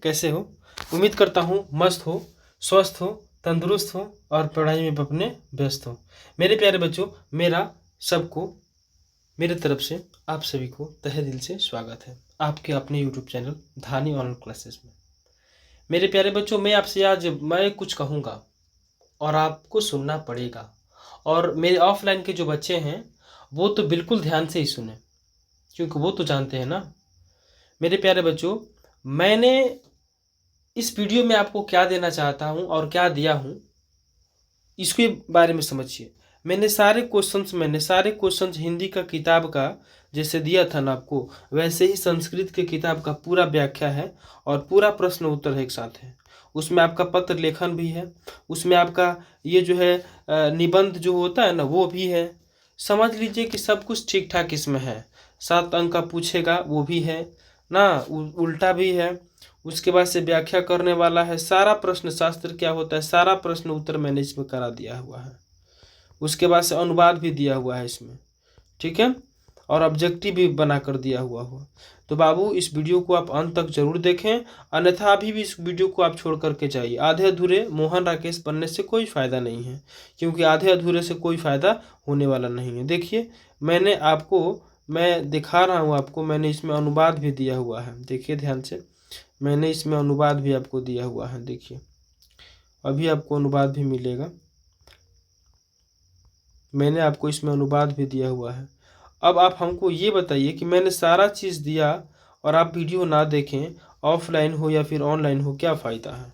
कैसे हो? उम्मीद करता हूँ मस्त हो, स्वस्थ हो, तंदुरुस्त हो और पढ़ाई में अपने व्यस्त हो। मेरे प्यारे बच्चों, मेरे तरफ से आप सभी को तहे दिल से स्वागत है आपके अपने यूट्यूब चैनल धानी ऑनलाइन क्लासेस में। मेरे प्यारे बच्चों, मैं आपसे आज कुछ कहूँगा और आपको सुनना पड़ेगा। और मेरे ऑफलाइन के जो बच्चे हैं वो तो बिल्कुल ध्यान से ही सुने, क्योंकि वो तो जानते हैं ना। मेरे प्यारे बच्चों, मैंने इस वीडियो में आपको क्या देना चाहता हूँ और क्या दिया हूँ, इसके बारे में समझिए। मैंने सारे क्वेश्चंस हिंदी का किताब का जैसे दिया था ना आपको, वैसे ही संस्कृत के किताब का पूरा व्याख्या है और पूरा प्रश्न उत्तर एक साथ है। उसमें आपका पत्र लेखन भी है, उसमें आपका ये जो है निबंध जो होता है ना वो भी है। समझ लीजिए कि सब कुछ ठीक ठाक इसमें है। 7 अंक का पूछेगा वो भी है ना, उल्टा भी है। उसके बाद से व्याख्या करने वाला है, सारा प्रश्न शास्त्र क्या होता है सारा प्रश्न उत्तर मैंने इसमें करा दिया हुआ है। उसके बाद से अनुवाद भी दिया हुआ है इसमें, ठीक है, और ऑब्जेक्टिव भी बना कर दिया हुआ। तो बाबू इस वीडियो को आप अंत तक जरूर देखें, अन्यथा अभी भी इस वीडियो को आप छोड़ करके जाइए। आधे अधूरे मोहन राकेश बनने से कोई फ़ायदा नहीं है, क्योंकि आधे अधूरे से कोई फ़ायदा होने वाला नहीं है। देखिए मैं दिखा रहा हूँ आपको, मैंने इसमें अनुवाद भी दिया हुआ है। देखिए ध्यान से, मैंने इसमें अनुवाद भी आपको दिया हुआ है। देखिए अभी आपको अनुवाद भी मिलेगा, मैंने आपको इसमें अनुवाद भी दिया हुआ है। अब आप हमको ये बताइए कि मैंने सारा चीज़ दिया और आप वीडियो ना देखें, ऑफलाइन हो या फिर ऑनलाइन हो, क्या फ़ायदा है?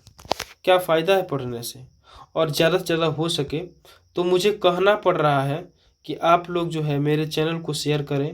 क्या फ़ायदा है पढ़ने से? और ज़्यादा से ज़्यादा हो सके तो मुझे कहना पड़ रहा है कि आप लोग जो है मेरे चैनल को शेयर करें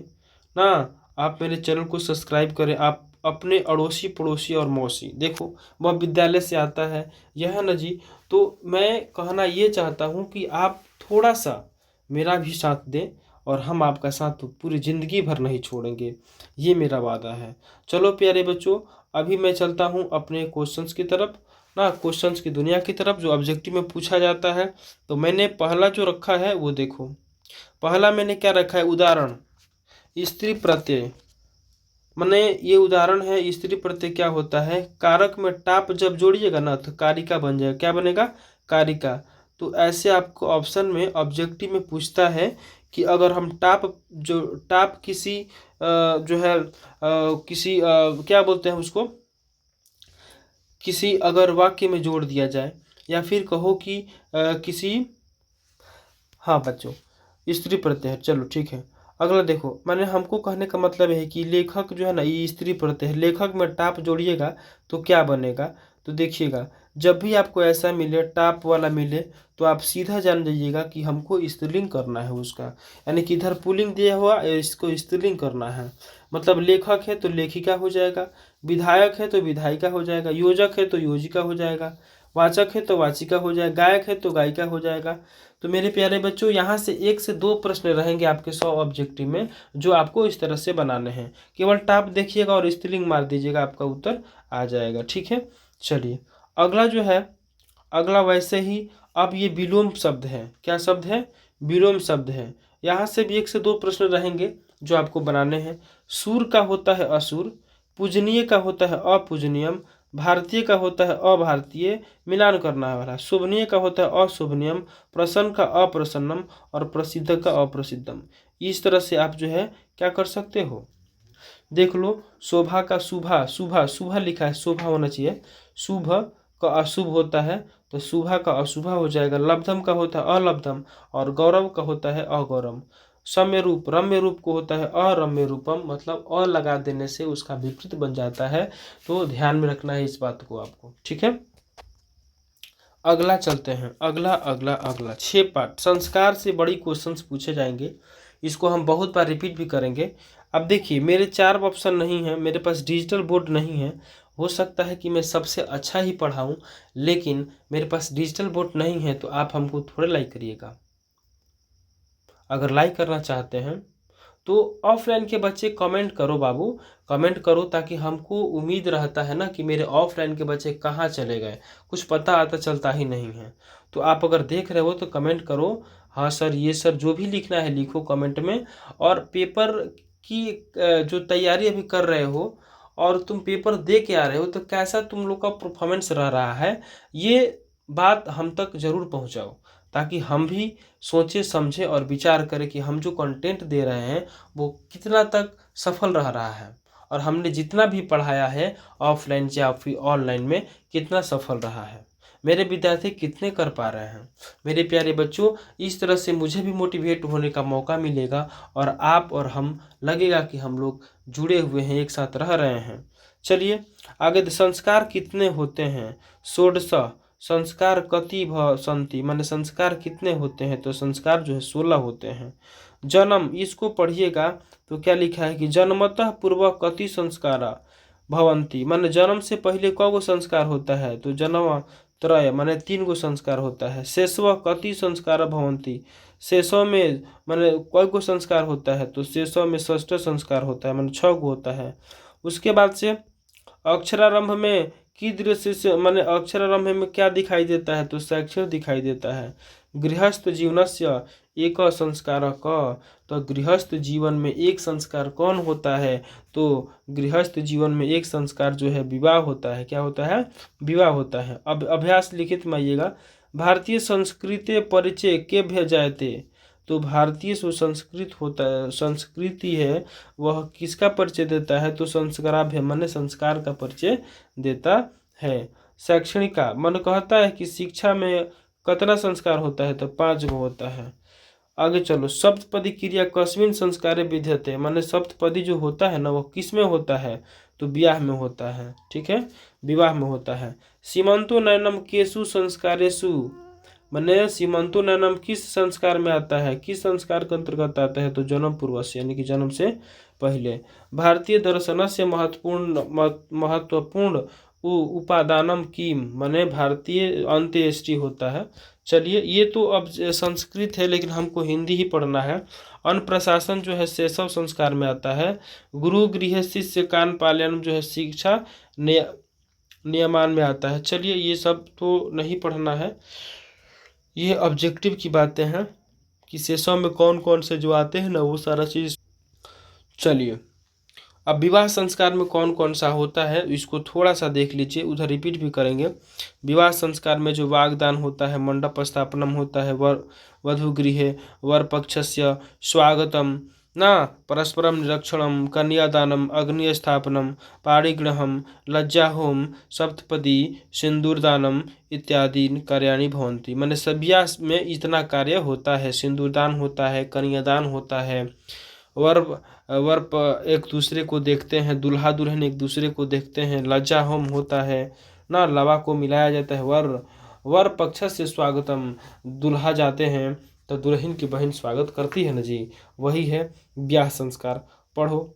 ना, आप मेरे चैनल को सब्सक्राइब करें। आप अपने अड़ोसी पड़ोसी और मौसी, देखो वह विद्यालय से आता है, यह है ना जी। तो मैं कहना ये चाहता हूँ कि आप थोड़ा सा मेरा भी साथ दें, और हम आपका साथ तो पूरी ज़िंदगी भर नहीं छोड़ेंगे, ये मेरा वादा है। चलो प्यारे बच्चों, अभी मैं चलता हूँ अपने क्वेश्चंस की तरफ ना, क्वेश्चंस की दुनिया की तरफ जो ऑब्जेक्टिव में पूछा जाता है। तो मैंने पहला जो रखा है वो देखो, पहला मैंने क्या रखा है, उदाहरण स्त्री प्रत्यय। मैंने ये उदाहरण है, स्त्री प्रत्यय क्या होता है, कारक में टाप जब जोड़िएगा ना तो कारिका बन जाएगा। क्या बनेगा? कारिका। तो ऐसे आपको ऑप्शन में ऑब्जेक्टिव में पूछता है कि अगर हम टाप किसी जो है किसी क्या बोलते हैं उसको, किसी अगर वाक्य में जोड़ दिया जाए, या फिर कहो कि किसी, हाँ बच्चों स्त्री प्रत्यय है। चलो ठीक है, अगला देखो, मैंने हमको कहने का मतलब है कि लेखक जो है ना, ये स्त्री प्रत्यय है, लेखक में टाप जोड़िएगा तो क्या बनेगा। तो देखिएगा, जब भी आपको ऐसा मिले टाप वाला मिले तो आप सीधा जान जाइएगा कि हमको स्त्रीलिंग करना है उसका, यानी कि इधर पुल्लिंग दिया हुआ इसको स्त्रीलिंग करना है। मतलब लेखक है तो लेखिका हो जाएगा, विधायक है तो विधायिका हो जाएगा, योजक है तो योजिका हो जाएगा, वाचक है तो वाचिका हो जाएगा, गायक है तो गायिका हो जाएगा। तो मेरे प्यारे बच्चों, यहाँ से 1 से 2 प्रश्न रहेंगे आपके 100 ऑब्जेक्टिव में, जो आपको इस तरह से बनाने हैं। केवल टाप देखिएगा और स्त्रीलिंग मार दीजिएगा, आपका उत्तर आ जाएगा। ठीक है, चलिए अगला जो है, अगला वैसे ही, अब ये विलोम शब्द है। क्या शब्द है? विलोम शब्द है। यहाँ से भी 1 से 2 प्रश्न रहेंगे जो आपको बनाने हैं। सूर का होता है असुर, पूजनीय का होता है अपूजनीयम, भारतीय का होता है अभारतीय, मिलान करना है वाला, शोभनीय का होता है अशोभनीयम, प्रसन्न का अप्रसन्नम और प्रसिद्ध का अप्रसिद्धम। इस तरह से आप जो है क्या कर सकते हो, देख लो। शोभा का शुभा, शुभा शुभा लिखा है, शोभा होना चाहिए। शुभ का अशुभ होता है तो शुभा का अशुभा हो जाएगा। लब्धम का होता है अलब्धम और गौरव का होता है अगौरव। सम्य रूप, रम्य रूप को होता है अरम्य रूपम, मतलब अ लगा देने से उसका विपरीत बन जाता है। तो ध्यान में रखना है इस बात को आपको, ठीक है। अगला चलते हैं, अगला अगला अगला 6 पार्ट, संस्कार से बड़ी क्वेश्चंस पूछे जाएंगे। इसको हम बहुत बार रिपीट भी करेंगे। अब देखिए, मेरे 4 ऑप्शन नहीं है, मेरे पास डिजिटल बोर्ड नहीं है। हो सकता है कि मैं सबसे अच्छा ही पढ़ाऊँ, लेकिन मेरे पास डिजिटल बोर्ड नहीं है, तो आप हमको थोड़ा लाइक करिएगा। अगर लाइक करना चाहते हैं तो ऑफलाइन के बच्चे कमेंट करो बाबू, कमेंट करो, ताकि हमको उम्मीद रहता है ना कि मेरे ऑफलाइन के बच्चे कहाँ चले गए, कुछ पता आता चलता ही नहीं है। तो आप अगर देख रहे हो तो कमेंट करो, हाँ सर, ये सर, जो भी लिखना है लिखो कमेंट में। और पेपर की जो तैयारी अभी कर रहे हो और तुम पेपर दे के आ रहे हो तो कैसा तुम लोग का परफॉर्मेंस रह रहा है, ये बात हम तक ज़रूर पहुंचाओ, ताकि हम भी सोचे समझे और विचार करें कि हम जो कंटेंट दे रहे हैं वो कितना तक सफल रह रहा है, और हमने जितना भी पढ़ाया है ऑफलाइन या फिर ऑनलाइन में कितना सफल रहा है, मेरे विद्यार्थी कितने कर पा रहे हैं। मेरे प्यारे बच्चों, इस तरह से मुझे भी मोटिवेट होने का मौका मिलेगा और आप और हम लगेगा कि हम लोग जुड़े हुए हैं, एक साथ रह रहे हैं। चलिए आगे, संस्कार कितने होते हैं? षोडश संस्कार कति भ सन्ति, माने संस्कार कितने होते हैं? तो संस्कार जो है 16 होते हैं। जन्म, इसको पढ़िएगा तो क्या लिखा है कि जन्मतः पूर्व कति संस्कारा भवंती, माने जन्म से पहले कौ संस्कार होता है? तो जन्म त्रय माने 3 गो संस्कार होता है। शेषव कति संस्कार भवंती, शेषों में माने कौ संस्कार होता है? तो शेषों में षष्ठ संस्कार होता है, माने 6 गो होता है। उसके बाद से अक्षरारंभ में कीदृश से, माने अक्षरारंभ में क्या दिखाई देता है? तो साक्षर दिखाई देता है। गृहस्थ जीवनस्य एक संस्कार क, तो गृहस्थ जीवन में एक संस्कार कौन होता है? तो गृहस्थ जीवन में एक संस्कार जो है विवाह होता है। क्या होता है? विवाह होता है। अब अभ्यास लिखित में आइएगा, भारतीय संस्कृति परिचय केभ्य जायते, तो भारतीय जो संस्कृत होता है, संस्कृति है, वह किसका परिचय देता है? तो संस्काराभ्य माने संस्कार का परिचय देता है। शैक्षणिका, मन कहता है कि शिक्षा में कितना संस्कार होता है? तो 5 गो होता है। आगे चलो, सप्तपदी क्रिया कस्मिन संस्कारे विद्यते, माने सप्तपदी जो होता है ना वो किस में होता है? तो विवाह में होता है। ठीक है, विवाह में होता है। सीमंतो नयनम केसु संस्कारेषु, माने सीमंतो नयनम किस संस्कार में आता है? किस संस्कार के अंतर्गत आता है? तो जन्म पूर्वस्य, यानी कि जन्म से पहले। भारतीय दर्शन से महत्वपूर्ण उपादानम किम, माने भारतीय अंत्येष्टि होता है। चलिए, ये तो अब संस्कृत है, लेकिन हमको हिंदी ही पढ़ना है। अन्न प्रशासन जो है शैशव संस्कार में आता है। गुरु गृह शिष्य कान पालयन जो है शिक्षा नियमान में आता है। चलिए, ये सब तो नहीं पढ़ना है, ये ऑब्जेक्टिव की बातें हैं कि शैशव में कौन कौन से जो आते हैं ना वो सारा चीज़। चलिए, अब विवाह संस्कार में कौन कौन सा होता है इसको थोड़ा सा देख लीजिए, उधर रिपीट भी करेंगे। विवाह संस्कार में जो वागदान होता है, मंडप स्थापनम होता है, वर वधु गृहे वर पक्षस्य स्वागतम ना, परस्परम निरक्षणम, कन्यादानम, अग्नि स्थापनम, पाणिग्रहम, लज्जाहोम, सप्तपदी, सिंदूरदानम इत्यादि कार्याणि भवन्ति, माने सभ्या में इतना कार्य होता है। सिंदूरदान होता है, कन्यादान होता है, वर एक दूसरे को देखते हैं, दुल्हा दुल्हन एक दूसरे को देखते हैं, लज्जा होम होता है ना, लवा को मिलाया जाता है, वर पक्ष से स्वागतम, दुल्हा जाते हैं तो दुल्हन की बहन स्वागत करती है ना जी, वही है ब्याह संस्कार। पढ़ो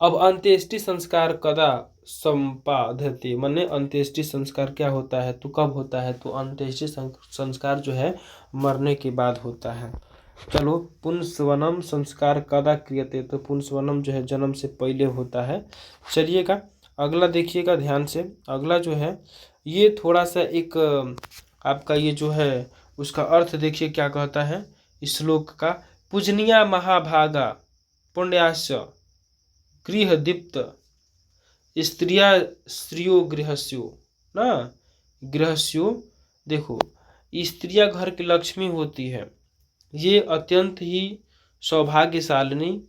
अब, अंत्येष्टि संस्कार कदा संपाद्यते, माने अंत्येष्टि संस्कार क्या होता है? तो कब होता है? तो अंत्येष्टि संस्कार जो है मरने के बाद होता है। चलो, पुंसवनम संस्कार कदा क्रियते, तो पुंसवनम जो है जन्म से पहले होता है। चलिएगा अगला देखिएगा ध्यान से, अगला जो है ये थोड़ा सा एक आपका ये जो है उसका अर्थ देखिए क्या कहता है इस श्लोक का। पूजनीया महाभागा पुण्याश्च गृह दीप्त स्त्रिया स्त्रियो गृहस्यो ना, गृहस्यो, देखो स्त्रियां घर की लक्ष्मी होती है, ये अत्यंत ही सौभाग्यशालिनी,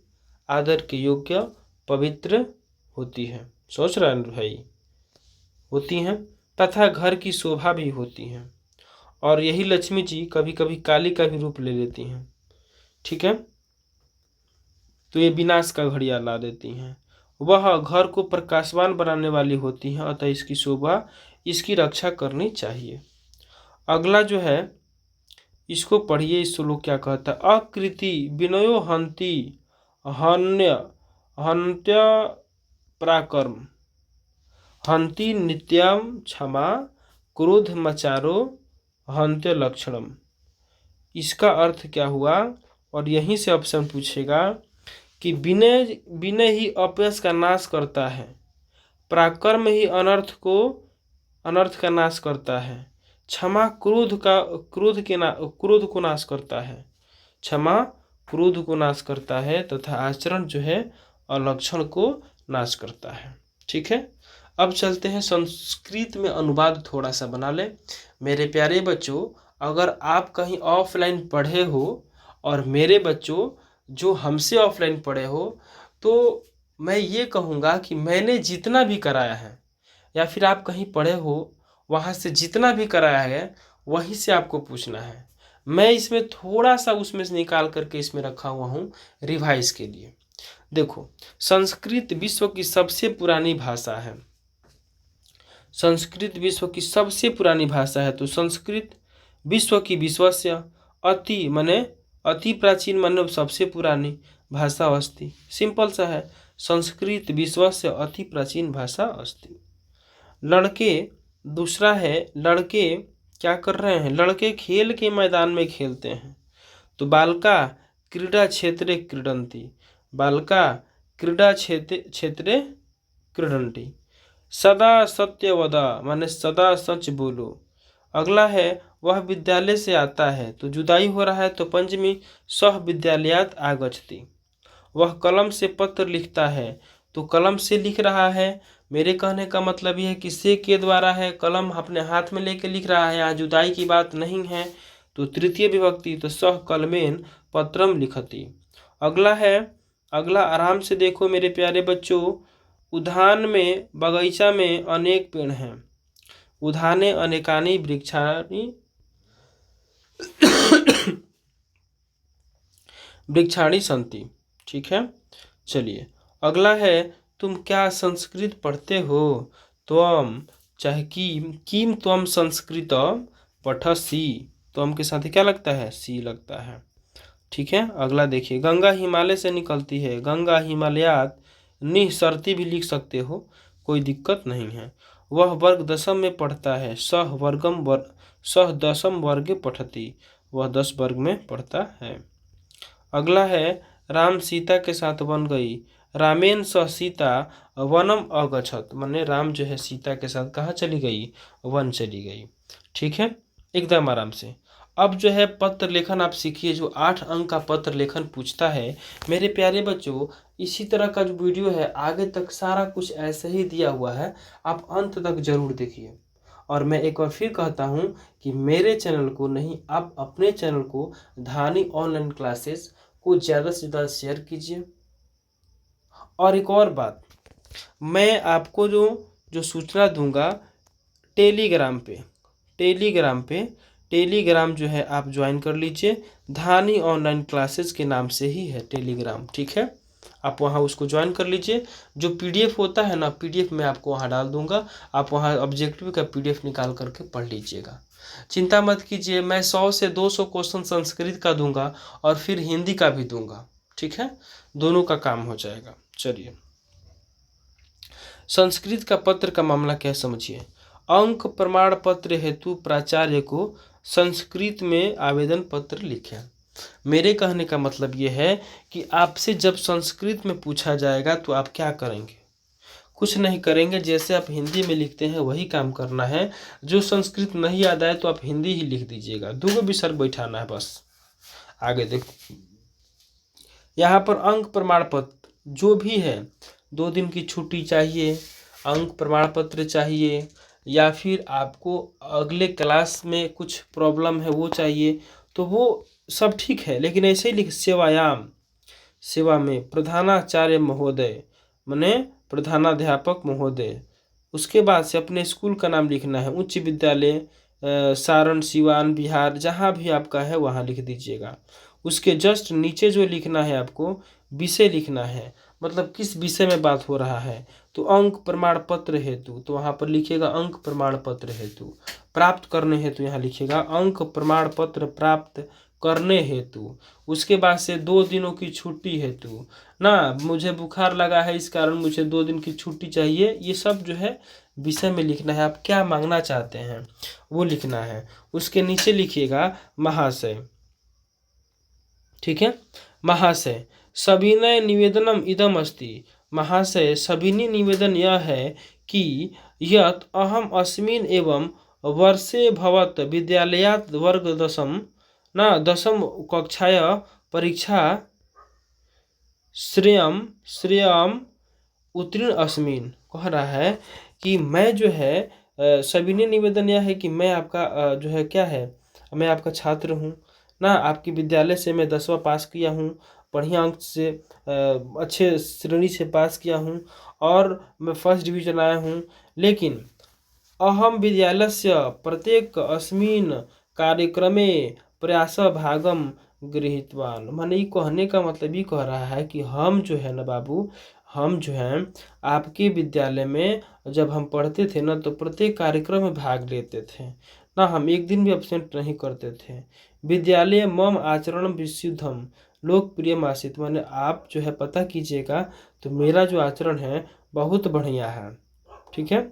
आदर के योग्य, पवित्र होती है। सोच रहे हैं भाई, होती हैं, तथा घर की शोभा भी होती हैं। और यही लक्ष्मी जी कभी कभी काली का भी रूप ले लेती हैं। ठीक है, तो ये विनाश का घड़िया ला देती हैं। वह घर को प्रकाशवान बनाने वाली होती हैं, अतः इसकी शोभा, इसकी रक्षा करनी चाहिए। अगला जो है इसको पढ़िए, इस श्लोक क्या कहता है। आकृति विनयो हंति हन्य हंत्य पराक्रम, हंति नित्यम क्षमा क्रोध मचारो हंत्य लक्षणम। इसका अर्थ क्या हुआ? और यहीं से ऑप्शन पूछेगा कि विनय विनय ही अपयश का नाश करता है, पराक्रम ही अनर्थ का नाश करता है, क्षमा क्रोध को नाश करता है, क्षमा क्रोध को नाश करता है, तथा आचरण जो है अलक्षण को नाश करता है। ठीक है, अब चलते हैं संस्कृत में अनुवाद थोड़ा सा बना ले। मेरे प्यारे बच्चों, अगर आप कहीं ऑफलाइन पढ़े हो और मेरे बच्चों जो हमसे ऑफलाइन पढ़े हो, तो मैं ये कहूँगा कि मैंने जितना भी कराया है या फिर आप कहीं पढ़े हो वहाँ से जितना भी कराया है वहीं से आपको पूछना है। मैं इसमें थोड़ा सा उसमें से निकाल करके इसमें रखा हुआ हूँ रिवाइज के लिए। देखो, संस्कृत विश्व की सबसे पुरानी भाषा है। संस्कृत विश्व की सबसे पुरानी भाषा है, तो संस्कृत विश्व की विश्वस्य अति माने अति प्राचीन माने सबसे पुरानी भाषा अस्ति। सिंपल सा है, संस्कृत विश्व से अति प्राचीन भाषा अस्ति। लड़के, दूसरा है लड़के क्या कर रहे हैं, लड़के खेल के मैदान में खेलते हैं, तो बालका क्रीडा क्षेत्रे क्रीडन्ति, बालका क्रीडा क्षेत्रे क्रीडन्ति। सदा सत्य वदा माने सदा सच बोलो। अगला है वह विद्यालय से आता है, तो जुदाई हो रहा है तो पंचमी सह विद्यालयात आगच्छति। वह कलम से पत्र लिखता है, तो कलम से लिख रहा है। मेरे कहने का मतलब यह है कि से के द्वारा है, कलम अपने हाथ में लेके लिख रहा है, यहाँ जुदाई की बात नहीं है, तो तृतीय विभक्ति, तो सह कलमेन पत्रम लिखति। अगला है, अगला आराम से देखो मेरे प्यारे बच्चों, उद्यान में बगीचा में अनेक पेड़ हैं, उद्याने अनेकानि वृक्षाणि वृक्षाणि सन्ति। ठीक है, चलिए अगला है, तुम क्या संस्कृत पढ़ते हो, त्वम चाहे किम त्वम संस्कृत पठसी, त्वम के साथ क्या लगता है, सी लगता है। ठीक है, अगला देखिए, गंगा हिमालय से निकलती है, गंगा हिमालयात निःसरती भी लिख सकते हो, कोई दिक्कत नहीं है। वह वर्ग दशम में पढ़ता है, सह दशम वर्गे पठती, वह 10 वर्ग में पढ़ता है। अगला है, राम सीता के साथ वन गई, रामेन सह सीता वनम अगछत, माने राम जो है सीता के साथ कहाँ चली गई, वन चली गई। ठीक है, एकदम आराम से। अब जो है पत्र लेखन आप सीखिए, जो 8 अंक का पत्र लेखन पूछता है। मेरे प्यारे बच्चों, इसी तरह का जो वीडियो है आगे तक सारा कुछ ऐसे ही दिया हुआ है, आप अंत तक जरूर देखिए। और मैं एक बार फिर कहता हूँ कि मेरे चैनल को नहीं, आप अपने चैनल को धानी ऑनलाइन क्लासेस को ज़्यादा से ज़्यादा शेयर कीजिए। और एक और बात, मैं आपको जो सूचना दूंगा टेलीग्राम पे, टेलीग्राम जो है आप ज्वाइन कर लीजिए, धानी ऑनलाइन क्लासेस के नाम से ही है टेलीग्राम। ठीक है, आप वहाँ उसको ज्वाइन कर लीजिए। जो पीडीएफ होता है ना, पीडीएफ मैं आपको वहाँ डाल दूंगा, आप वहाँ ऑब्जेक्टिव का पीडीएफ निकाल करके पढ़ लीजिएगा। चिंता मत कीजिए, मैं 100 से 200 क्वेश्चन संस्कृत का दूंगा और फिर हिंदी का भी दूंगा। ठीक है, दोनों का काम हो जाएगा। चलिए, संस्कृत का पत्र का मामला क्या समझिए। अंक प्रमाण पत्र हेतु प्राचार्य को संस्कृत में आवेदन पत्र लिखें। मेरे कहने का मतलब ये है कि आपसे जब संस्कृत में पूछा जाएगा तो आप क्या करेंगे, कुछ नहीं करेंगे, जैसे आप हिंदी में लिखते हैं वही काम करना है। जो संस्कृत नहीं याद आए तो आप हिंदी ही लिख दीजिएगा, 2 विसर्ग बैठाना है बस। आगे देखो, यहाँ पर अंक प्रमाण पत्र जो भी है, 2 दिन की छुट्टी चाहिए, अंक प्रमाण पत्र चाहिए, या फिर आपको अगले क्लास में कुछ प्रॉब्लम है वो चाहिए, तो वो सब ठीक है, लेकिन ऐसे ही लिख सेवायाम, सेवा में प्रधानाचार्य महोदय माने प्रधानाध्यापक महोदय। उसके बाद से अपने स्कूल का नाम लिखना है, उच्च विद्यालय सारण सिवान बिहार, जहाँ भी आपका है वहाँ लिख दीजिएगा। उसके जस्ट नीचे जो लिखना है आपको, विषय लिखना है, मतलब किस विषय में बात हो रहा है। तो अंक प्रमाण पत्र हेतु, तो वहाँ पर लिखिएगा अंक प्रमाण पत्र हेतु। प्राप्त करने हेतु यहाँ लिखिएगा अंक प्रमाण पत्र प्राप्त करने हेतु। उसके बाद से 2 दिनों की छुट्टी हेतु ना, मुझे बुखार लगा है इस कारण मुझे 2 दिन की छुट्टी चाहिए, ये सब जो है विषय में लिखना है, आप क्या मांगना चाहते हैं वो लिखना है। उसके नीचे लिखिएगा महाशय। ठीक है, महाशय सविनय निवेदनम इदम अस्ति, महाशय सविनय निवेदन यह है कि यत् अहम अस्मिन् एवं वर्षे भवत विद्यालयात् वर्ग दशम कक्षाया परीक्षा श्रेयम उत्तीर्ण अस्मिन कह रहा है कि मैं जो है सविनय निवेदन यह है कि मैं आपका जो है क्या है, मैं आपका छात्र हूँ ना। आपके विद्यालय से मैं 10वां पास किया हूँ, बढ़िया अंक से अच्छे श्रेणी से पास किया हूँ और मैं फर्स्ट डिवीजन आया हूँ। लेकिन अहम विद्यालयस्य प्रत्येक अस्मिन् कार्यक्रमे प्रयासभागं गृहीतवान्। माने ये कहने का मतलब ये कह रहा है कि हम जो है ना बाबू, हम जो हैं आपके विद्यालय में जब हम पढ़ते थे ना तो प्रत्येक कार्यक्रम में भाग लेते थे ना, हम एक दिन भी अब्सेंट नहीं करते थे। विद्यालय मम आचरण विशुद्धम लोकप्रिय आसीत। माने आप जो है पता कीजिएगा तो मेरा जो आचरण है बहुत बढ़िया है, ठीक है,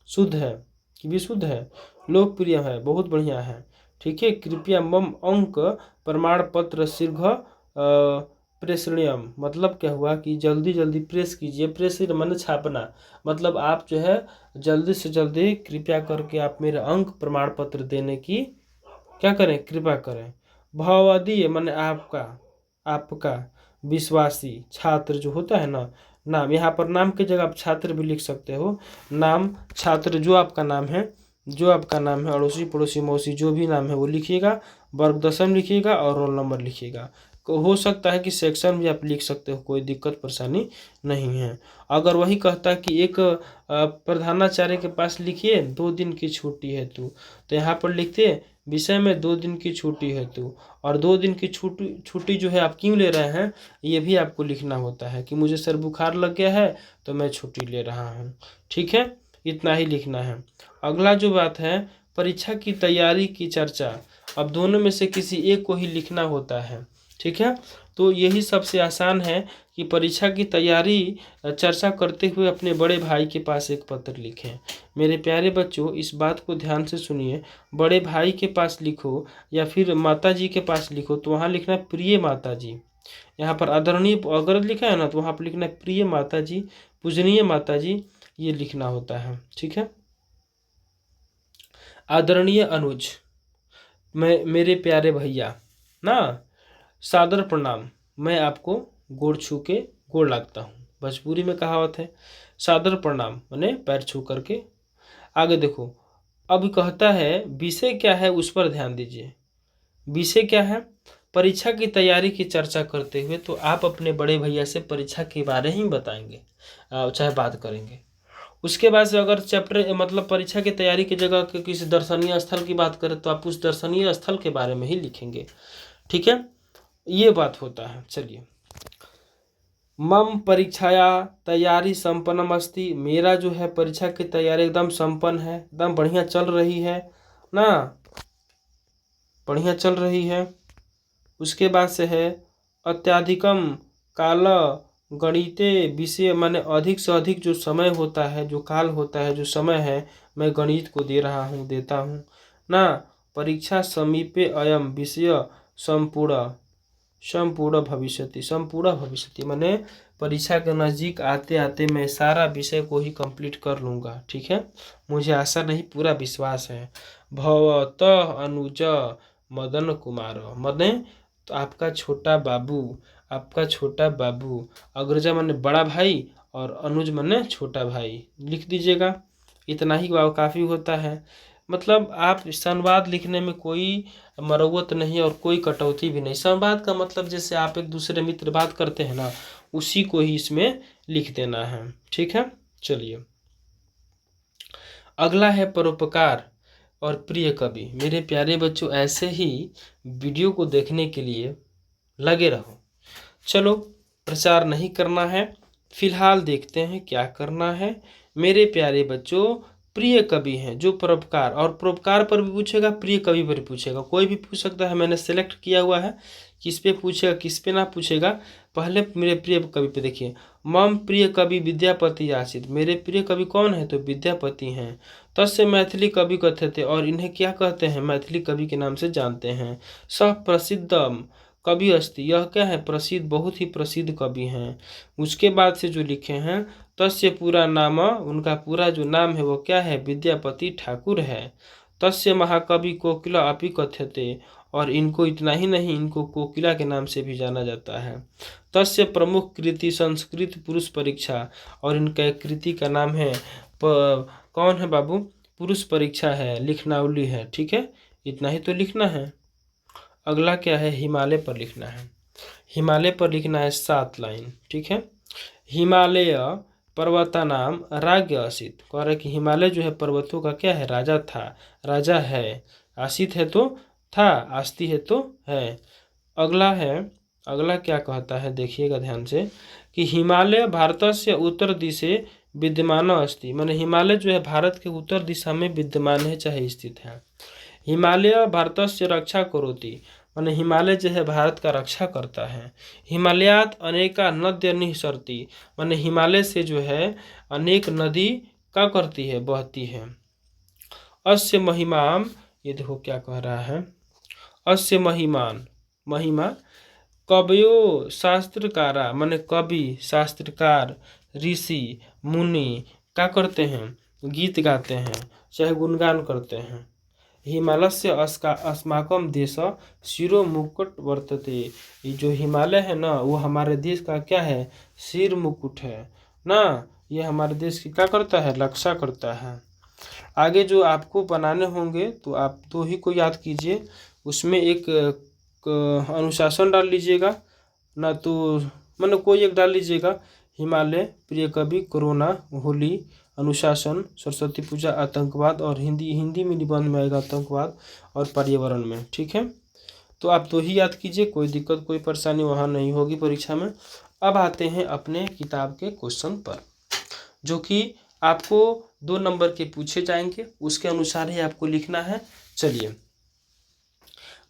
शुद्ध है कि विशुद्ध है, लोकप्रिय है, बहुत बढ़िया है, ठीक है। कृपया मम अंक प्रमाण पत्र शीघ्र प्रेषणीयम। मतलब क्या हुआ कि जल्दी जल्दी प्रेस कीजिए, प्रेस माने छापना, मतलब आप जो है जल्दी से जल्दी कृपया करके आप मेरे अंक प्रमाण पत्र देने की क्या करें, कृपा करें। भवदीय माने आपका, आपका विश्वासी छात्र जो होता है ना, नाम, यहाँ पर नाम की जगह आप छात्र भी लिख सकते हो। नाम छात्र जो आपका नाम है, जो आपका नाम है, अड़ोसी पड़ोसी मौसी जो भी नाम है वो लिखिएगा, वर्ग दशम लिखिएगा और रोल नंबर लिखिएगा। हो सकता है कि सेक्शन भी आप लिख सकते हो, कोई दिक्कत परेशानी नहीं है। अगर वही कहता है कि एक प्रधानाचार्य के पास लिखिए 2 दिन की छुट्टी है तो यहाँ पर लिखते विषय में 2 दिन की छुट्टी है तो, और 2 दिन की छुट्टी जो है आप क्यों ले रहे हैं ये भी आपको लिखना होता है कि मुझे सर बुखार लग गया है तो मैं छुट्टी ले रहा हूँ, ठीक है, इतना ही लिखना है। अगला जो बात है परीक्षा की तैयारी की चर्चा, अब दोनों में से किसी एक को ही लिखना होता है, ठीक है। तो यही सबसे आसान है कि परीक्षा की तैयारी चर्चा करते हुए अपने बड़े भाई के पास एक पत्र लिखें। मेरे प्यारे बच्चों इस बात को ध्यान से सुनिए, बड़े भाई के पास लिखो या फिर माता जी के पास लिखो तो वहाँ लिखना है प्रिय माता जी। यहाँ पर आदरणीय अगर लिखा है ना तो वहाँ पर लिखना है प्रिय माता जी, पूजनीय माता जी, ये लिखना होता है, ठीक है। आदरणीय अनुज, मैं मेरे प्यारे भैया ना, सादर प्रणाम, मैं आपको गोड़ छू के गोड़ लगता हूँ, भोजपुरी में कहावत है, सादर प्रणाम माने पैर छू करके। आगे देखो अब कहता है विषय क्या है उस पर ध्यान दीजिए। विषय क्या है, परीक्षा की तैयारी की चर्चा करते हुए तो आप अपने बड़े भैया से परीक्षा के बारे ही बताएंगे, चाहे बात करेंगे। उसके बाद से अगर चैप्टर मतलब परीक्षा की तैयारी की जगह किसी दर्शनीय स्थल की बात करें तो आप उस दर्शनीय स्थल के बारे में ही लिखेंगे, ठीक है, ये बात होता है। चलिए, मम परीक्षाया तैयारी संपन्नम अस्ति, मेरा जो है परीक्षा की तैयारी एकदम संपन्न है, एकदम बढ़िया चल रही है ना, बढ़िया चल रही है। उसके बाद से है अत्याधिकम काल गणिते विषय, माने अधिक से अधिक जो समय होता है, जो काल होता है, जो समय है, मैं गणित को दे रहा हूँ, देता हूँ ना। परीक्षा समीपे अयम विषय संपूर्ण संपूर्ण भविष्यति, संपूर्ण भविष्यति माने परीक्षा के नज़दीक आते आते मैं सारा विषय को ही कंप्लीट कर लूँगा, ठीक है, मुझे आशा नहीं पूरा विश्वास है। भवतः अनुज मदन कुमार, मदन तो आपका छोटा बाबू, आपका छोटा बाबू, अग्रजा माने बड़ा भाई और अनुज माने छोटा भाई, लिख दीजिएगा, इतना ही काफ़ी होता है। मतलब आप संवाद लिखने में कोई मरौवत नहीं और कोई कटौती भी नहीं। संवाद का मतलब जैसे आप एक दूसरे मित्र बात करते हैं ना, उसी को ही इसमें लिख देना है, ठीक है। चलिए, अगला है परोपकार और प्रिय कवि। मेरे प्यारे बच्चों ऐसे ही वीडियो को देखने के लिए लगे रहो। चलो, प्रचार नहीं करना है, फिलहाल देखते हैं क्या करना है। मेरे प्यारे बच्चों प्रिय कवि हैं जो परोपकार, और परोपकार पर भी पूछेगा, प्रिय कवि पर भी पूछेगा, कोई भी पूछ सकता है, मैंने सेलेक्ट किया हुआ है किस पे पूछेगा किस पे ना पूछेगा। पहले मेरे प्रिय कवि पे देखिए, मम प्रिय कवि विद्यापति आसीत, मेरे प्रिय कवि कौन है तो विद्यापति हैं। तस्य मैथिली कवि कहते थे, और इन्हें क्या कहते हैं, मैथिली कवि के नाम से जानते हैं। सह प्रसिद्धम कवि अस्ति, यह क्या है, प्रसिद्ध, बहुत ही प्रसिद्ध कवि हैं। उसके बाद से जो लिखे हैं, तस्य पूरा नाम, उनका पूरा जो नाम है वो क्या है, विद्यापति ठाकुर है। तस्य महाकवि कोकिला अपि कथ्यते, और इनको इतना ही नहीं, इनको कोकिला के नाम से भी जाना जाता है। तस्य प्रमुख कृति संस्कृत पुरुष परीक्षा, और इनका कृति का नाम है कौन है बाबू, पुरुष परीक्षा है, लिखनावली है। ठीक है, इतना ही तो लिखना है। अगला क्या है, हिमालय पर लिखना है। हिमालय पर लिखना है 7 लाइन। ठीक है, हिमालय पर्वता नाम राज्ञ आसीत, कह रहा है कि हिमालय जो है पर्वतों का क्या है, राजा था, राजा है। आसित है तो था, आस्ती है तो है। अगला है, अगला क्या कहता है देखिएगा ध्यान से, कि हिमालय भारत से उत्तर दिशे विद्यमान अस्ति, माने हिमालय जो है भारत के उत्तर दिशा में विद्यमान है, चाहे स्थित है। हिमालय भारत से रक्षा करोति, माने हिमालय जो है भारत का रक्षा करता है। हिमालयात अनेका नद्य निःसरति, माने हिमालय से जो है अनेक नदी क्या करती है, बहती है। अस्य महिमाम, ये देखो क्या कह रहा है, अस्य महिमान, महिमा कवयो शास्त्रकारा, माने कवि शास्त्रकार ऋषि मुनि क्या करते हैं, गीत गाते हैं, चाहे गुणगान करते हैं। हिमालय अस्माकम देश शिरो मुकुट वर्तते, ये जो हिमालय है ना वो हमारे देश का क्या है, सिर मुकुट है ना, ये हमारे देश की क्या करता है, रक्षा करता है। आगे जो आपको बनाने होंगे तो आप 2 ही को याद कीजिए, उसमें एक अनुशासन डाल लीजिएगा ना, तो मतलब कोई एक डाल लीजिएगा, हिमालय, प्रिय कवि, कोरोना, होली, अनुशासन, सरस्वती पूजा, आतंकवाद, और हिंदी में निबंध में आएगा आतंकवाद और पर्यावरण में। ठीक है, तो आप 2 ही याद कीजिए, कोई दिक्कत कोई परेशानी वहाँ नहीं होगी परीक्षा में। अब आते हैं अपने किताब के क्वेश्चन पर, जो कि आपको 2 नंबर के पूछे जाएंगे, उसके अनुसार ही आपको लिखना है। चलिए,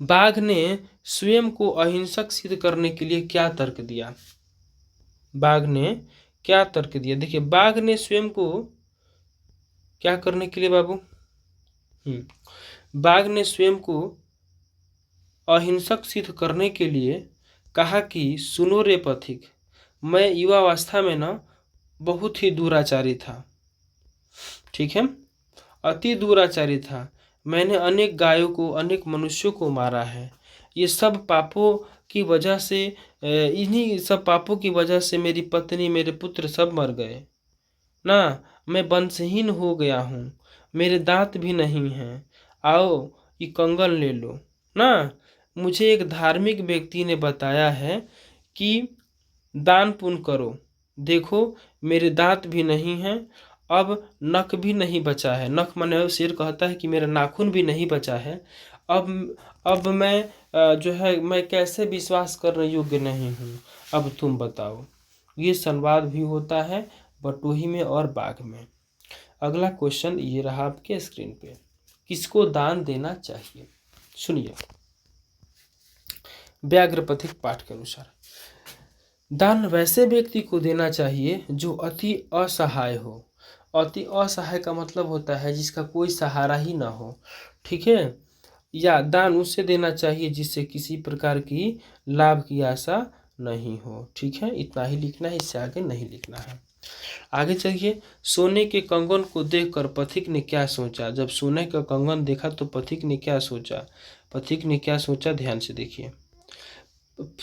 बाघ ने स्वयं को अहिंसक सिद्ध करने के लिए क्या तर्क दिया, बाघ ने क्या तर्क दिया। देखिए, बाघ ने स्वयं को क्या करने के लिए बाबू, बाघ ने स्वयं को अहिंसक सिद्ध करने के लिए कहा कि सुनो रे पथिक, मैं युवावस्था में ना बहुत ही दुराचारी था। ठीक है, अति दुराचारी था, मैंने अनेक गायों को, अनेक मनुष्यों को मारा है। ये सब पापों की वजह से, इन्हीं सब पापों की वजह से मेरी पत्नी, मेरे पुत्र सब मर गए ना। मैं वंशहीन हो गया हूँ, मेरे दांत भी नहीं हैं। आओ ये कंगन ले लो ना। मुझे एक धार्मिक व्यक्ति ने बताया है कि दान पुण्य करो। देखो मेरे दांत भी नहीं हैं, अब नख भी नहीं बचा है। नख माने शेर कहता है कि मेरा नाखून भी नहीं बचा है। अब मैं जो है मैं कैसे विश्वास करने योग्य नहीं हूँ, अब तुम बताओ। ये संवाद भी होता है बटोही में और बाघ में। अगला क्वेश्चन ये रहा आपके स्क्रीन पे, किसको दान देना चाहिए, सुनिए। व्याघ्रपथिक पाठ के अनुसार दान वैसे व्यक्ति को देना चाहिए जो अति असहाय हो। अति असहाय का मतलब होता है जिसका कोई सहारा ही ना हो। ठीक है, या दान उसे देना चाहिए जिससे किसी प्रकार की लाभ की आशा नहीं हो। ठीक है, इतना ही लिखना है, इससे आगे नहीं लिखना है। आगे चलिए, सोने के कंगन को देखकर पथिक ने क्या सोचा। जब सोने का कंगन देखा तो पथिक ने क्या सोचा, पथिक ने क्या सोचा, ध्यान से देखिए।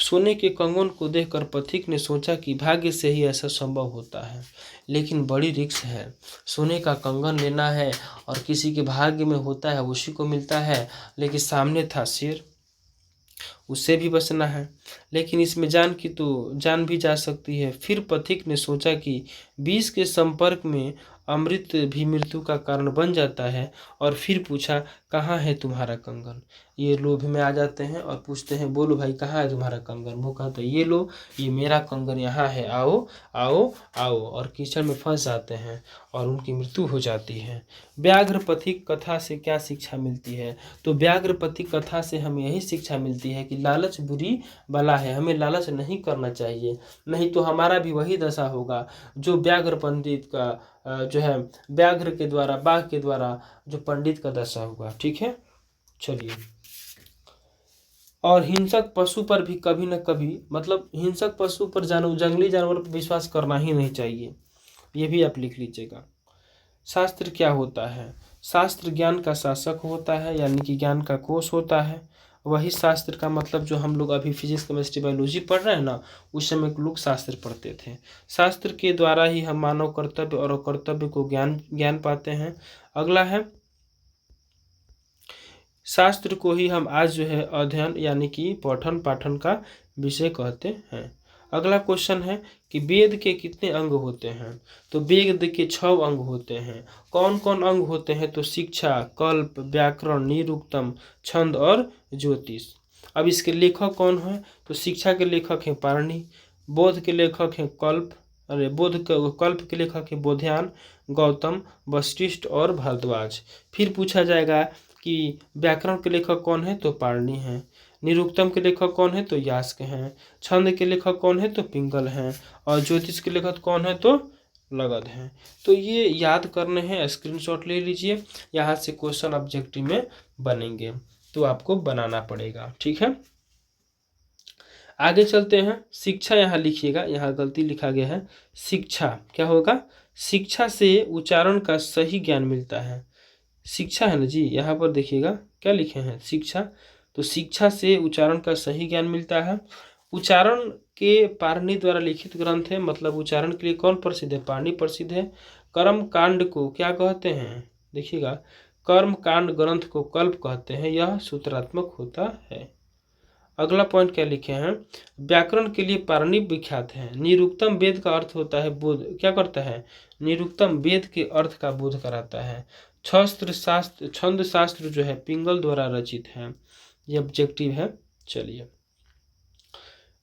सोने के कंगन को देखकर पथिक ने सोचा कि भाग्य से ही ऐसा संभव होता है, लेकिन बड़ी रिस्क है। सोने का कंगन लेना है और किसी के भाग्य में होता है उसी को मिलता है, लेकिन सामने था शेर, उससे भी बचना है, लेकिन इसमें जान की तो जान भी जा सकती है। फिर पथिक ने सोचा कि विष के संपर्क में अमृत भी मृत्यु का कारण बन जाता है, और फिर पूछा कहाँ है तुम्हारा कंगन। ये लोभ में आ जाते हैं और पूछते हैं बोलो भाई कहाँ है तुम्हारा कंगन। वो कहते हैं ये लो, ये मेरा कंगन यहाँ है, आओ आओ आओ, और कीचड़ में फंस जाते हैं और उनकी मृत्यु हो जाती है। व्याघ्रपथिक कथा से क्या शिक्षा मिलती है, तो व्याघ्रपथिक कथा से हमें यही शिक्षा मिलती है कि लालच बुरी बला है, हमें लालच नहीं करना चाहिए, नहीं तो हमारा भी वही दशा होगा जो व्याघ्र पंडित का जो है व्याघ्र के द्वारा, बाघ के द्वारा जो पंडित का दशा हुआ। ठीक है, चलिए। और हिंसक पशु पर भी कभी न कभी, मतलब हिंसक पशु पर जंगली जानवर पर विश्वास करना ही नहीं चाहिए, ये भी आप लिख लीजिएगा। शास्त्र क्या होता है, शास्त्र ज्ञान का शासक होता है, यानी कि ज्ञान का कोष होता है, वही शास्त्र का मतलब जो हम लोग अभी फिजिक्स केमिस्ट्री बायोलॉजी पढ़ रहे हैं ना, उस समय के लोग शास्त्र पढ़ते थे। शास्त्र के द्वारा ही हम मानव कर्तव्य और अकर्तव्य को ज्ञान पाते हैं। अगला है, शास्त्र को ही हम आज जो है अध्ययन यानी कि पठन पाठन का विषय कहते हैं। अगला क्वेश्चन है कि वेद के कितने अंग होते हैं? तो वेद के 6 अंग होते हैं। कौन कौन अंग होते हैं? तो शिक्षा, कल्प, व्याकरण, निरुक्तम, छंद और ज्योतिष। अब इसके लेखक कौन है? तो शिक्षा के लेखक हैं पाणिनि, बोध के लेखक हैं कल्प के लेखक हैं बोधायन, गौतम, वशिष्ठ और भारद्वाज। फिर पूछा जाएगा कि व्याकरण के लेखक कौन है? तो पाणिनि हैं। निरुक्तम के लेखक कौन है? तो यास्क हैं। छंद के लेखक कौन है? तो पिंगल हैं। और ज्योतिष के लेखक कौन है? तो लगध हैं। तो ये याद करने हैं, स्क्रीनशॉट ले लीजिए, यहाँ से क्वेश्चन ऑब्जेक्टिव में बनेंगे, तो आपको बनाना पड़ेगा। ठीक है, आगे चलते हैं। शिक्षा यहाँ लिखिएगा, यहाँ गलती लिखा गया है। शिक्षा क्या होगा? शिक्षा से उच्चारण का सही ज्ञान मिलता है। शिक्षा है ना जी, यहाँ पर देखिएगा क्या लिखे हैं, शिक्षा। तो शिक्षा से उच्चारण का सही ज्ञान मिलता है। उच्चारण के पाणिनि द्वारा लिखित ग्रंथ है, मतलब उच्चारण के लिए कौन प्रसिद्ध है? पाणिनि प्रसिद्ध है। कर्म कांड को क्या कहते हैं? देखिएगा, कर्म कांड ग्रंथ को कल्प कहते हैं, यह सूत्रात्मक होता है। अगला पॉइंट क्या लिखे हैं? व्याकरण के लिए पाणिनि विख्यात है। निरुक्तम वेद का अर्थ होता है बोध, क्या करता है? निरुक्तम वेद के अर्थ का बोध कराता है। छंद शास्त्र जो है पिंगल द्वारा रचित है। ये ऑब्जेक्टिव है। चलिए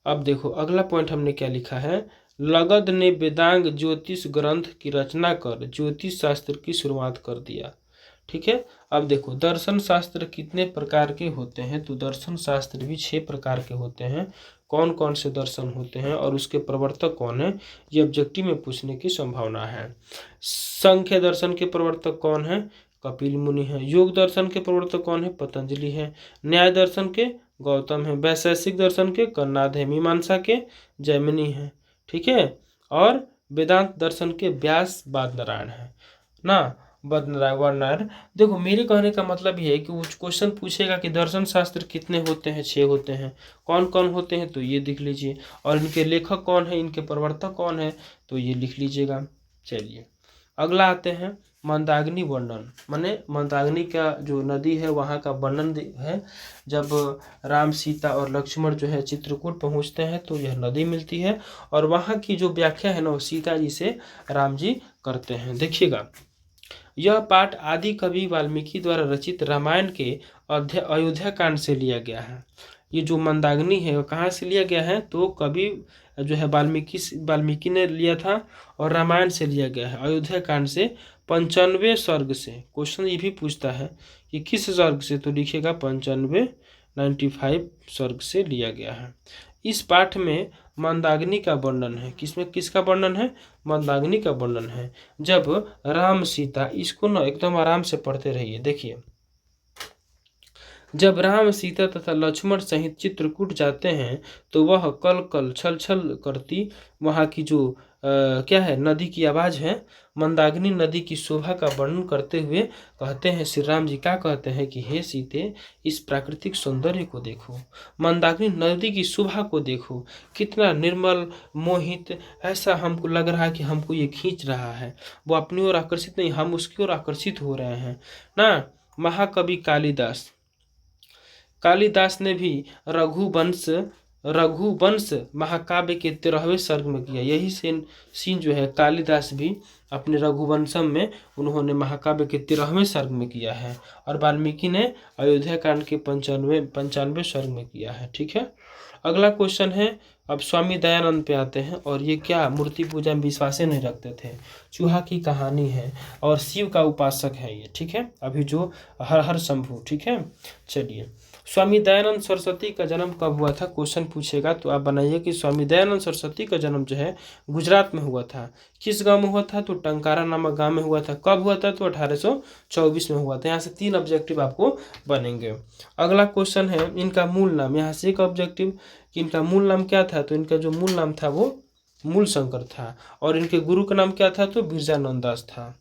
अब देखो अगला पॉइंट हमने क्या लिखा है। लगध ने वेदांग ज्योतिष ग्रंथ की रचना कर ज्योतिष शास्त्र की शुरुआत कर दिया। ठीक है, अब देखो दर्शन शास्त्र कितने प्रकार के होते हैं? तो दर्शन शास्त्र भी 6 प्रकार के होते हैं। कौन कौन से दर्शन होते हैं और उसके प्रवर्तक कौन है, ये ऑब्जेक्टिव में पूछने की संभावना है। सांख्य दर्शन के प्रवर्तक कौन है? कपिल मुनि है। योग दर्शन के प्रवर्तक कौन है? पतंजलि है। न्याय दर्शन के गौतम है। वैशेषिक दर्शन के कन्नाद है। मीमांसा के जैमिनी है। ठीक है, और वेदांत दर्शन के व्यास बादनारायण है ना, बादनारायण। देखो मेरे कहने का मतलब ये है कि वो क्वेश्चन पूछेगा कि दर्शन शास्त्र कितने होते हैं? 6 होते हैं। कौन कौन होते हैं? तो ये लिख लीजिए। और इनके लेखक कौन है, इनके प्रवर्तक कौन है, तो ये लिख लीजिएगा। चलिए अगला आते हैं मंदाग्नि वर्णन। माने मंदाग्नि का जो नदी है वहाँ का वर्णन है। जब राम सीता और लक्ष्मण जो है चित्रकूट पहुँचते हैं तो यह नदी मिलती है, और वहाँ की जो व्याख्या है ना वो सीता जी से राम जी करते हैं। देखिएगा, यह पाठ आदि कवि वाल्मीकि द्वारा रचित रामायण के अयोध्या कांड से लिया गया है। ये जो मंदाग्नि है वो कहाँ से लिया गया है? तो कवि जो है वाल्मीकि ने लिया था, और रामायण से लिया गया है अयोध्या कांड से 95 सर्ग से। क्वेश्चन ये भी पूछता है कि किस सर्ग से, तो लिखिएगा 95 सर्ग से लिया गया है। इस पाठ में मंदाग्नि का वर्णन है। किसका वर्णन है? मंदाग्नि का वर्णन है। जब राम सीता, इसको ना एकदम आराम से पढ़ते रहिए। देखिए, जब राम सीता तथा लक्ष्मण सहित चित्रकूट जाते हैं तो वह कल कल छल छल करती वहाँ की जो क्या है नदी की आवाज़ है, मंदाग्नि नदी की शोभा का वर्णन करते हुए कहते हैं, श्री राम जी क्या कहते हैं कि हे सीते, इस प्राकृतिक सौंदर्य को देखो, मंदाग्नि नदी की शोभा को देखो, कितना निर्मल मोहित, ऐसा हमको लग रहा है कि हमको ये खींच रहा है। वो अपनी ओर आकर्षित नहीं, हम उसकी ओर आकर्षित हो रहे हैं ना। महाकवि कालिदास ने भी रघुवंश महाकाव्य के 13वें सर्ग में किया। यही सीन जो है कालिदास भी अपने रघुवंशम में उन्होंने महाकाव्य के 13वें सर्ग में किया है, और वाल्मीकि ने अयोध्या कांड के 95 सर्ग में किया है। ठीक है, अगला क्वेश्चन है। अब स्वामी दयानंद पे आते हैं, और ये क्या मूर्ति पूजा में विश्वास नहीं रखते थे, चूहा की कहानी है, और शिव का उपासक है ये। ठीक है, अभी जो हर हर शंभु। ठीक है, चलिए स्वामी दयानंद सरस्वती का जन्म कब हुआ था? क्वेश्चन पूछेगा तो आप बनाइए कि स्वामी दयानंद सरस्वती का जन्म जो है गुजरात में हुआ था। किस गांव में हुआ था? तो टंकारा नामक गांव में हुआ था। कब हुआ था? तो 1824 में हुआ था। यहाँ से 3 ऑब्जेक्टिव आपको बनेंगे। अगला क्वेश्चन है इनका मूल नाम। यहाँ से एक ऑब्जेक्टिव कि इनका मूल नाम क्या था? तो इनका जो मूल नाम था वो मूल शंकर था, और इनके गुरु का नाम क्या था? तो बिरजानंद दास था।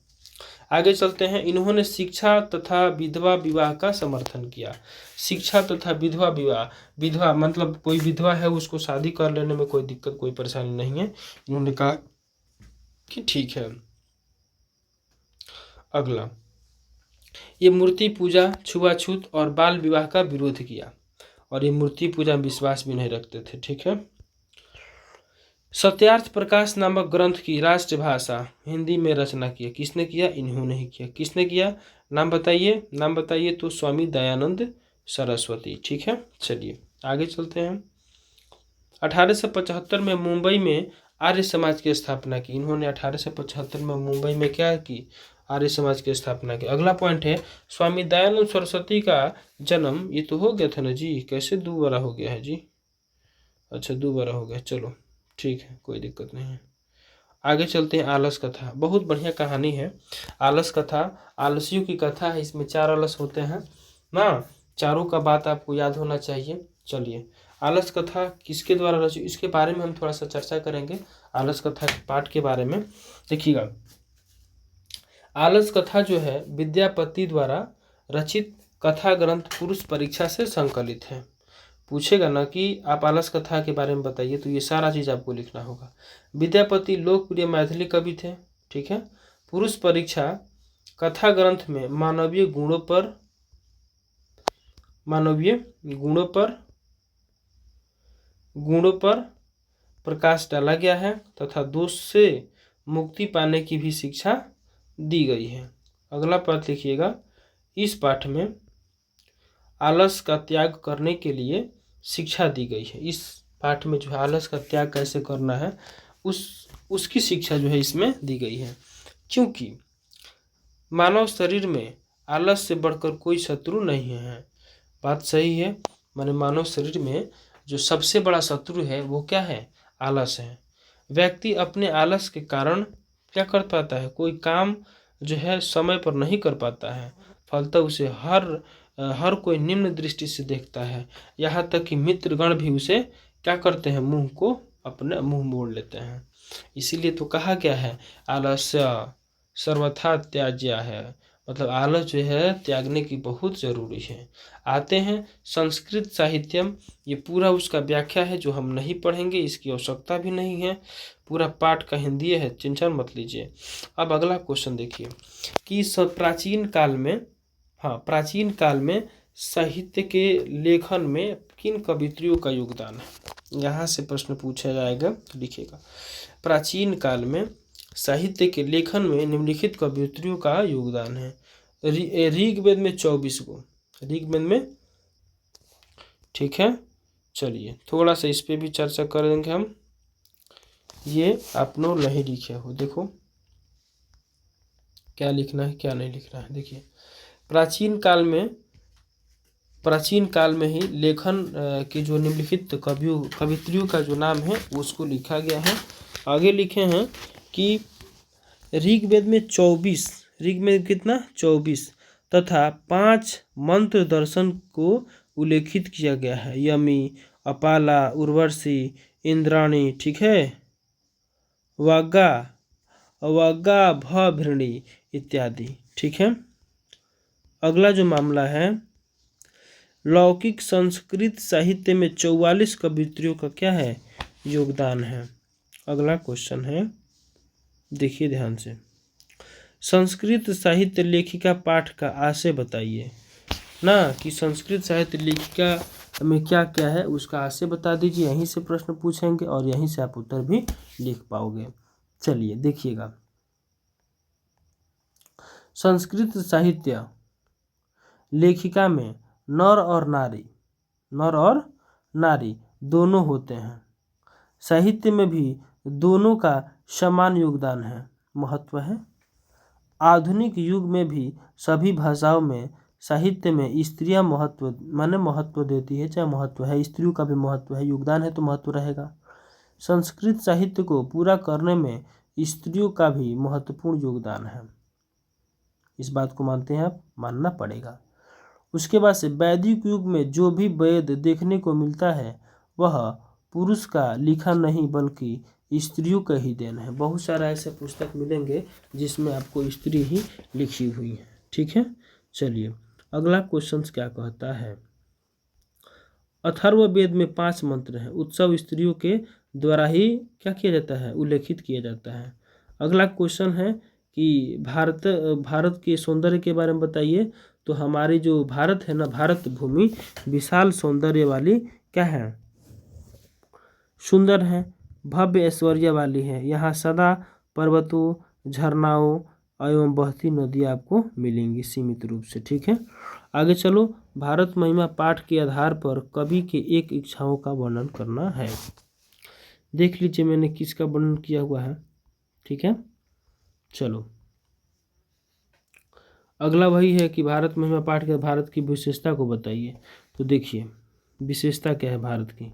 आगे चलते हैं। इन्होंने शिक्षा तथा विधवा विवाह का समर्थन किया। शिक्षा तथा विधवा विवाह, विधवा मतलब कोई विधवा है उसको शादी कर लेने में कोई दिक्कत कोई परेशानी नहीं है, इन्होंने कहा कि ठीक है। अगला, ये मूर्ति पूजा, छुआछूत और बाल विवाह का विरोध किया, और ये मूर्ति पूजा में विश्वास भी नहीं रखते थे। ठीक है। सत्यार्थ प्रकाश नामक ग्रंथ की राष्ट्रभाषा हिंदी में रचना किया, किसने किया? इन्होंने ही किया। किसने किया? नाम बताइए, नाम बताइए। तो स्वामी दयानंद सरस्वती। ठीक है, चलिए आगे चलते हैं। 1875 में मुंबई में आर्य समाज की स्थापना की। इन्होंने 1875 में मुंबई में क्या की? आर्य समाज की स्थापना की। अगला पॉइंट है, स्वामी दयानंद सरस्वती का जन्म, ये तो हो गया था ना जी, कैसे दोबारा हो गया है जी? अच्छा दोबारा हो गया, चलो ठीक है, कोई दिक्कत नहीं है। आगे चलते हैं। आलस कथा, बहुत बढ़िया कहानी है। आलस कथा आलसियों की कथा है, इसमें 4 आलस होते हैं ना, चारों का बात आपको याद होना चाहिए। चलिए, आलस कथा किसके द्वारा रची, इसके बारे में हम थोड़ा सा चर्चा करेंगे, आलस कथा के पाठ के बारे में। देखिएगा, आलस कथा जो है विद्यापति द्वारा रचित कथा ग्रंथ पुरुष परीक्षा से संकलित है। पूछेगा ना कि आप आलस कथा के बारे में बताइए, तो ये सारा चीज़ आपको लिखना होगा। विद्यापति लोकप्रिय मैथिली कवि थे। ठीक है। पुरुष परीक्षा कथा ग्रंथ में मानवीय गुणों पर प्रकाश डाला गया है तथा दोष से मुक्ति पाने की भी शिक्षा दी गई है। अगला पाठ लिखिएगा। इस पाठ में आलस का त्याग करने के लिए शिक्षा दी गई है। इस पाठ में जो है आलस का त्याग कैसे करना है उसकी शिक्षा जो है इसमें दी गई है। क्योंकि मानव शरीर में आलस से बढ़कर कोई शत्रु नहीं है। बात सही है। माने मानव शरीर में जो सबसे बड़ा शत्रु है वो क्या है? आलस है। व्यक्ति अपने आलस के कारण क्या कर पाता है? कोई काम जो है समय पर नहीं कर पाता है, फलतः उसे हर कोई निम्न दृष्टि से देखता है। यहाँ तक कि मित्रगण भी उसे क्या करते हैं? अपने मुंह मोड़ लेते हैं। इसीलिए तो कहा गया है आलस्य सर्वथा त्याज्य है, मतलब आलस जो है त्यागने की बहुत जरूरी है। आते हैं संस्कृत साहित्यम, ये पूरा उसका व्याख्या है जो हम नहीं पढ़ेंगे, इसकी आवश्यकता भी नहीं है। पूरा पाठ का हिंदी है, टेंशन मत लीजिए। अब अगला क्वेश्चन देखिए कि प्राचीन काल में साहित्य के लेखन में किन कवित्रियों का योगदान है? यहाँ से प्रश्न पूछा जाएगा, लिखिएगा। प्राचीन काल में साहित्य के लेखन में निम्नलिखित कवित्रियों का योगदान है। ऋग्वेद में 24 गो, ऋग्वेद में। ठीक है, चलिए थोड़ा सा इस पे भी चर्चा करेंगे हम। ये आप लोग नहीं लिखे हो, देखो क्या लिखना है क्या नहीं लिखना है। देखिए, प्राचीन काल में ही लेखन के जो निम्नलिखित कवित्रियों का जो नाम है उसको लिखा गया है। आगे लिखे हैं कि ऋग्वेद में 24, ऋग्वेद कितना? 24 तथा 5 मंत्र दर्शन को उल्लेखित किया गया है। यमी, अपाला, उर्वशी, इंद्राणी, ठीक है, वागा भृणी इत्यादि। ठीक है। अगला जो मामला है, लौकिक संस्कृत साहित्य में 44 कवित्रियों का क्या है? योगदान है। अगला क्वेश्चन है, देखिए ध्यान से। संस्कृत साहित्य लेखिका पाठ का आशय बताइए ना, कि संस्कृत साहित्य लेखिका में क्या क्या है उसका आशय बता दीजिए। यहीं से प्रश्न पूछेंगे और यहीं से आप उत्तर भी लिख पाओगे। चलिए देखिएगा, संस्कृत साहित्य लेखिका में नर और नारी दोनों होते हैं। साहित्य में भी दोनों का समान योगदान है, महत्व है। आधुनिक युग में भी सभी भाषाओं में साहित्य में स्त्रियां महत्व देती है, चाहे महत्व है, स्त्रियों का भी महत्व है, योगदान है तो महत्व रहेगा। संस्कृत साहित्य को पूरा करने में स्त्रियों का भी महत्वपूर्ण योगदान है। इस बात को मानते हैं आप? मानना पड़ेगा। उसके बाद से वैदिक युग में जो भी वेद देखने को मिलता है वह पुरुष का लिखा नहीं बल्कि स्त्रियों का ही देन है। बहुत सारा ऐसे पुस्तक मिलेंगे जिसमें आपको स्त्री ही लिखी हुई है। ठीक है, चलिए अगला क्वेश्चन क्या कहता है। अथर्ववेद में 5 मंत्र हैं, उत्सव स्त्रियों के द्वारा ही क्या किया जाता है, उल्लेखित किया जाता है। अगला क्वेश्चन है कि भारत के सौंदर्य के बारे में बताइए। तो हमारी जो भारत है ना, भारत भूमि विशाल सौंदर्य वाली क्या है, सुंदर है, भव्य ऐश्वर्य वाली है। यहाँ सदा पर्वतों, झरनाओं एवं बहती नदियाँ आपको मिलेंगी सीमित रूप से। ठीक है, आगे चलो। भारत महिमा पाठ के आधार पर कवि के एक इच्छाओं का वर्णन करना है। देख लीजिए मैंने किसका वर्णन किया हुआ है। ठीक है, चलो अगला वही है कि भारत महिमा पाठ के भारत की विशेषता को बताइए। तो देखिए विशेषता क्या है भारत की,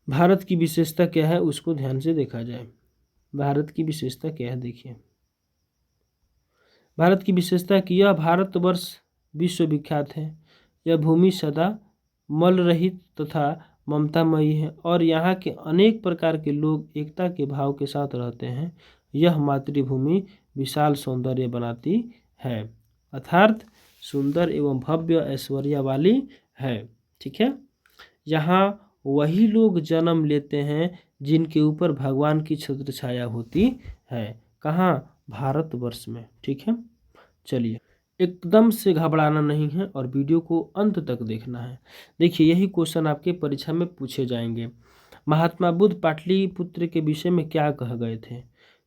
भारत की विशेषता क्या है उसको ध्यान से देखा जाए। भारत की विशेषता क्या है, देखिए भारत की विशेषता कि यह भारतवर्ष विश्व विख्यात है। यह भूमि सदा मल रहित तथा ममतामयी है और यहाँ के अनेक प्रकार के लोग एकता के भाव के साथ रहते हैं। यह मातृभूमि विशाल सौंदर्य बनाती है, अर्थात सुंदर एवं भव्य ऐश्वर्य वाली है। ठीक है, यहाँ वही लोग जन्म लेते हैं जिनके ऊपर भगवान की छत्र छाया होती है। कहाँ, भारतवर्ष में। ठीक है, चलिए एकदम से घबराना नहीं है और वीडियो को अंत तक देखना है। देखिए यही क्वेश्चन आपके परीक्षा में पूछे जाएंगे। महात्मा बुद्ध पाटलिपुत्र के विषय में क्या कह गए थे।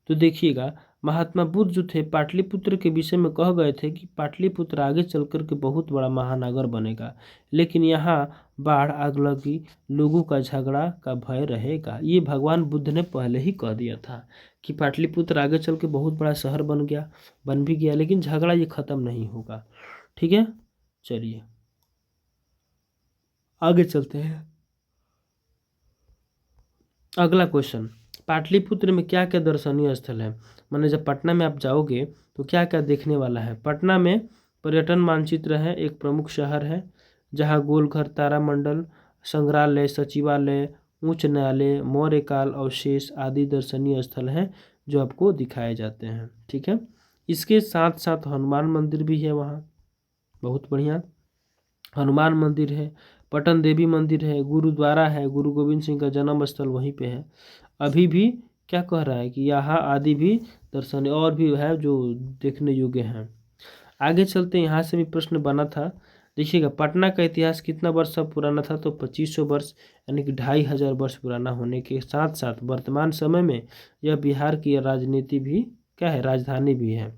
तो देखिएगा महात्मा बुद्ध जो थे पाटलिपुत्र के विषय में कह गए थे कि पाटलिपुत्र आगे चल कर के बहुत बड़ा महानगर बनेगा, लेकिन यहाँ बाढ़, आग लगी, लोगों का झगड़ा का भय रहेगा। ये भगवान बुद्ध ने पहले ही कह दिया था कि पाटलिपुत्र आगे चल के बहुत बड़ा शहर बन भी गया, लेकिन झगड़ा ये खत्म नहीं होगा। ठीक है, चलिए आगे चलते हैं। अगला क्वेश्चन, पाटलिपुत्र में क्या क्या दर्शनीय स्थल है। माने जब पटना में आप जाओगे तो क्या क्या देखने वाला है। पटना में पर्यटन मानचित्र है, एक प्रमुख शहर है जहाँ गोलघर, तारामंडल, संग्रहालय, सचिवालय, उच्च न्यायालय, मौर्य काल अवशेष आदि दर्शनीय स्थल हैं जो आपको दिखाए जाते हैं। ठीक है, इसके साथ साथ हनुमान मंदिर भी है वहाँ, बहुत बढ़िया हनुमान मंदिर है, पटन देवी मंदिर है, गुरुद्वारा है, गुरु गोविंद सिंह का जन्म स्थल वहीं पे है। अभी भी क्या कह रहा है कि यहाँ आदि भी दर्शन और भी है जो देखने योग्य हैं। आगे चलते, यहाँ से भी प्रश्न बना था। देखिएगा पटना का इतिहास कितना वर्ष पुराना था, तो 2500 वर्ष यानी कि 2500 वर्ष पुराना होने के साथ साथ वर्तमान समय में यह बिहार की राजनीति भी क्या है, राजधानी भी है,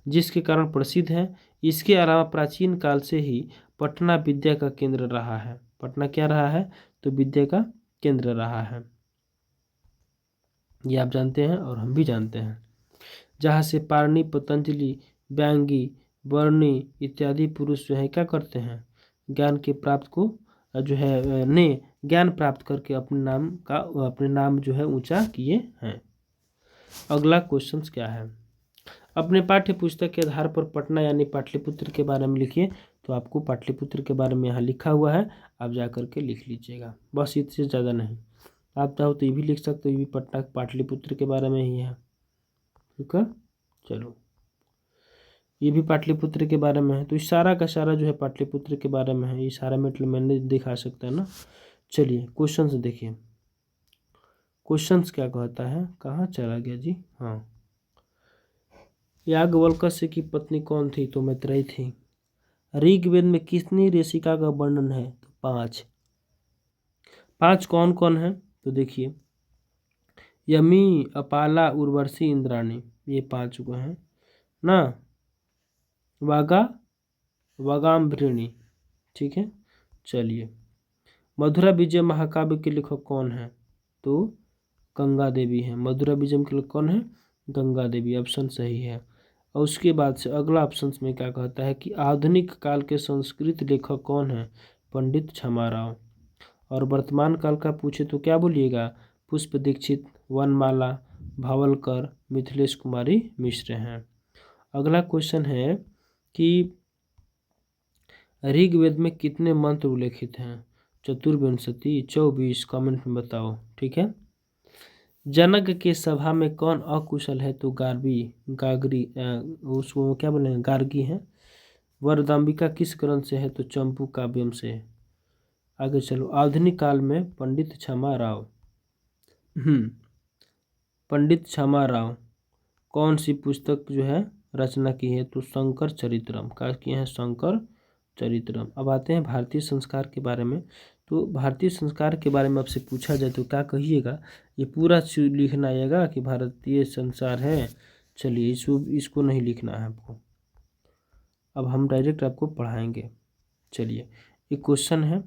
जिसके कारण प्रसिद्ध है। इसके अलावा प्राचीन काल से ही पटना विद्या का केंद्र रहा है। पटना क्या रहा है, तो विद्या का केंद्र रहा है, ये आप जानते हैं और हम भी जानते हैं। जहाँ से पाणिनि, पतंजलि, व्यांगी, वर्णी इत्यादि पुरुष जो है क्या करते हैं, ज्ञान के प्राप्त को जो है ने ज्ञान प्राप्त करके अपने नाम जो है ऊंचा किए हैं। अगला क्वेश्चन क्या है, अपने पाठ्य पुस्तक के आधार पर पटना यानी पाटलिपुत्र के बारे में लिखिए। तो आपको पाटलिपुत्र के बारे में यहाँ लिखा हुआ है, आप जा कर के लिख लीजिएगा, बस इससे ज़्यादा नहीं। आप चाहो तो ये भी लिख सकते हो, ये भी पटना पाटलिपुत्र के बारे में ही है। ठीक है, चलो ये भी पाटलिपुत्र के बारे में है। तो इस सारा का सारा जो है पाटलिपुत्र के बारे में है, ये सारा मतलब मैंने दिखा सकता है ना। चलिए क्वेश्चन से देखिए, क्वेश्चन क्या कहता है, कहाँ चला गया जी, हाँ। याज्ञवल्क्य की पत्नी कौन थी, तो मैत्रेयी थी। ऋग्वेद में कितनी ऋषिका का वर्णन है, तो 5। 5 कौन कौन है, तो देखिए यमी, अपाला, उर्वशी, इंद्राणी, ये 5 को हैं ना। वागा, वागाम्भृणी। ठीक है, चलिए मधुरा विजय महाकाव्य के लेखक कौन है, तो गंगा देवी है। मधुरा विजय के लेखक कौन है, गंगा देवी, ऑप्शन सही है। और उसके बाद से अगला ऑप्शन में क्या कहता है कि आधुनिक काल के संस्कृत लेखक कौन है, पंडित छमाराव। और वर्तमान काल का पूछे तो क्या बोलिएगा, पुष्प दीक्षित, वनमाला, भावलकर, मिथिलेश कुमारी मिश्र हैं। अगला क्वेश्चन है कि ऋग्वेद में कितने मंत्र उल्लेखित हैं, 24, 24, कमेंट में बताओ। ठीक है, जनक के सभा में कौन अकुशल है? तो गागरी उसको क्या बोलेंगे, गार्गी है। वरदाम्बिका किस ग्रंथ से है? तो चंपू काव्यम से है। आगे चलो, आधुनिक काल में पंडित क्षमा राव पंडित क्षमा राव कौन सी पुस्तक जो है रचना की है? तो शंकर चरित्रम का किए हैं, शंकर चरित्रम। अब आते हैं भारतीय संस्कार के बारे में। तो भारतीय संस्कार के बारे में आपसे पूछा जाए तो क्या कहिएगा? ये पूरा लिखना आएगा कि भारतीय संस्कार है। चलिए इसको नहीं लिखना है आपको, अब हम डायरेक्ट आपको पढ़ाएंगे। चलिए, एक क्वेश्चन है,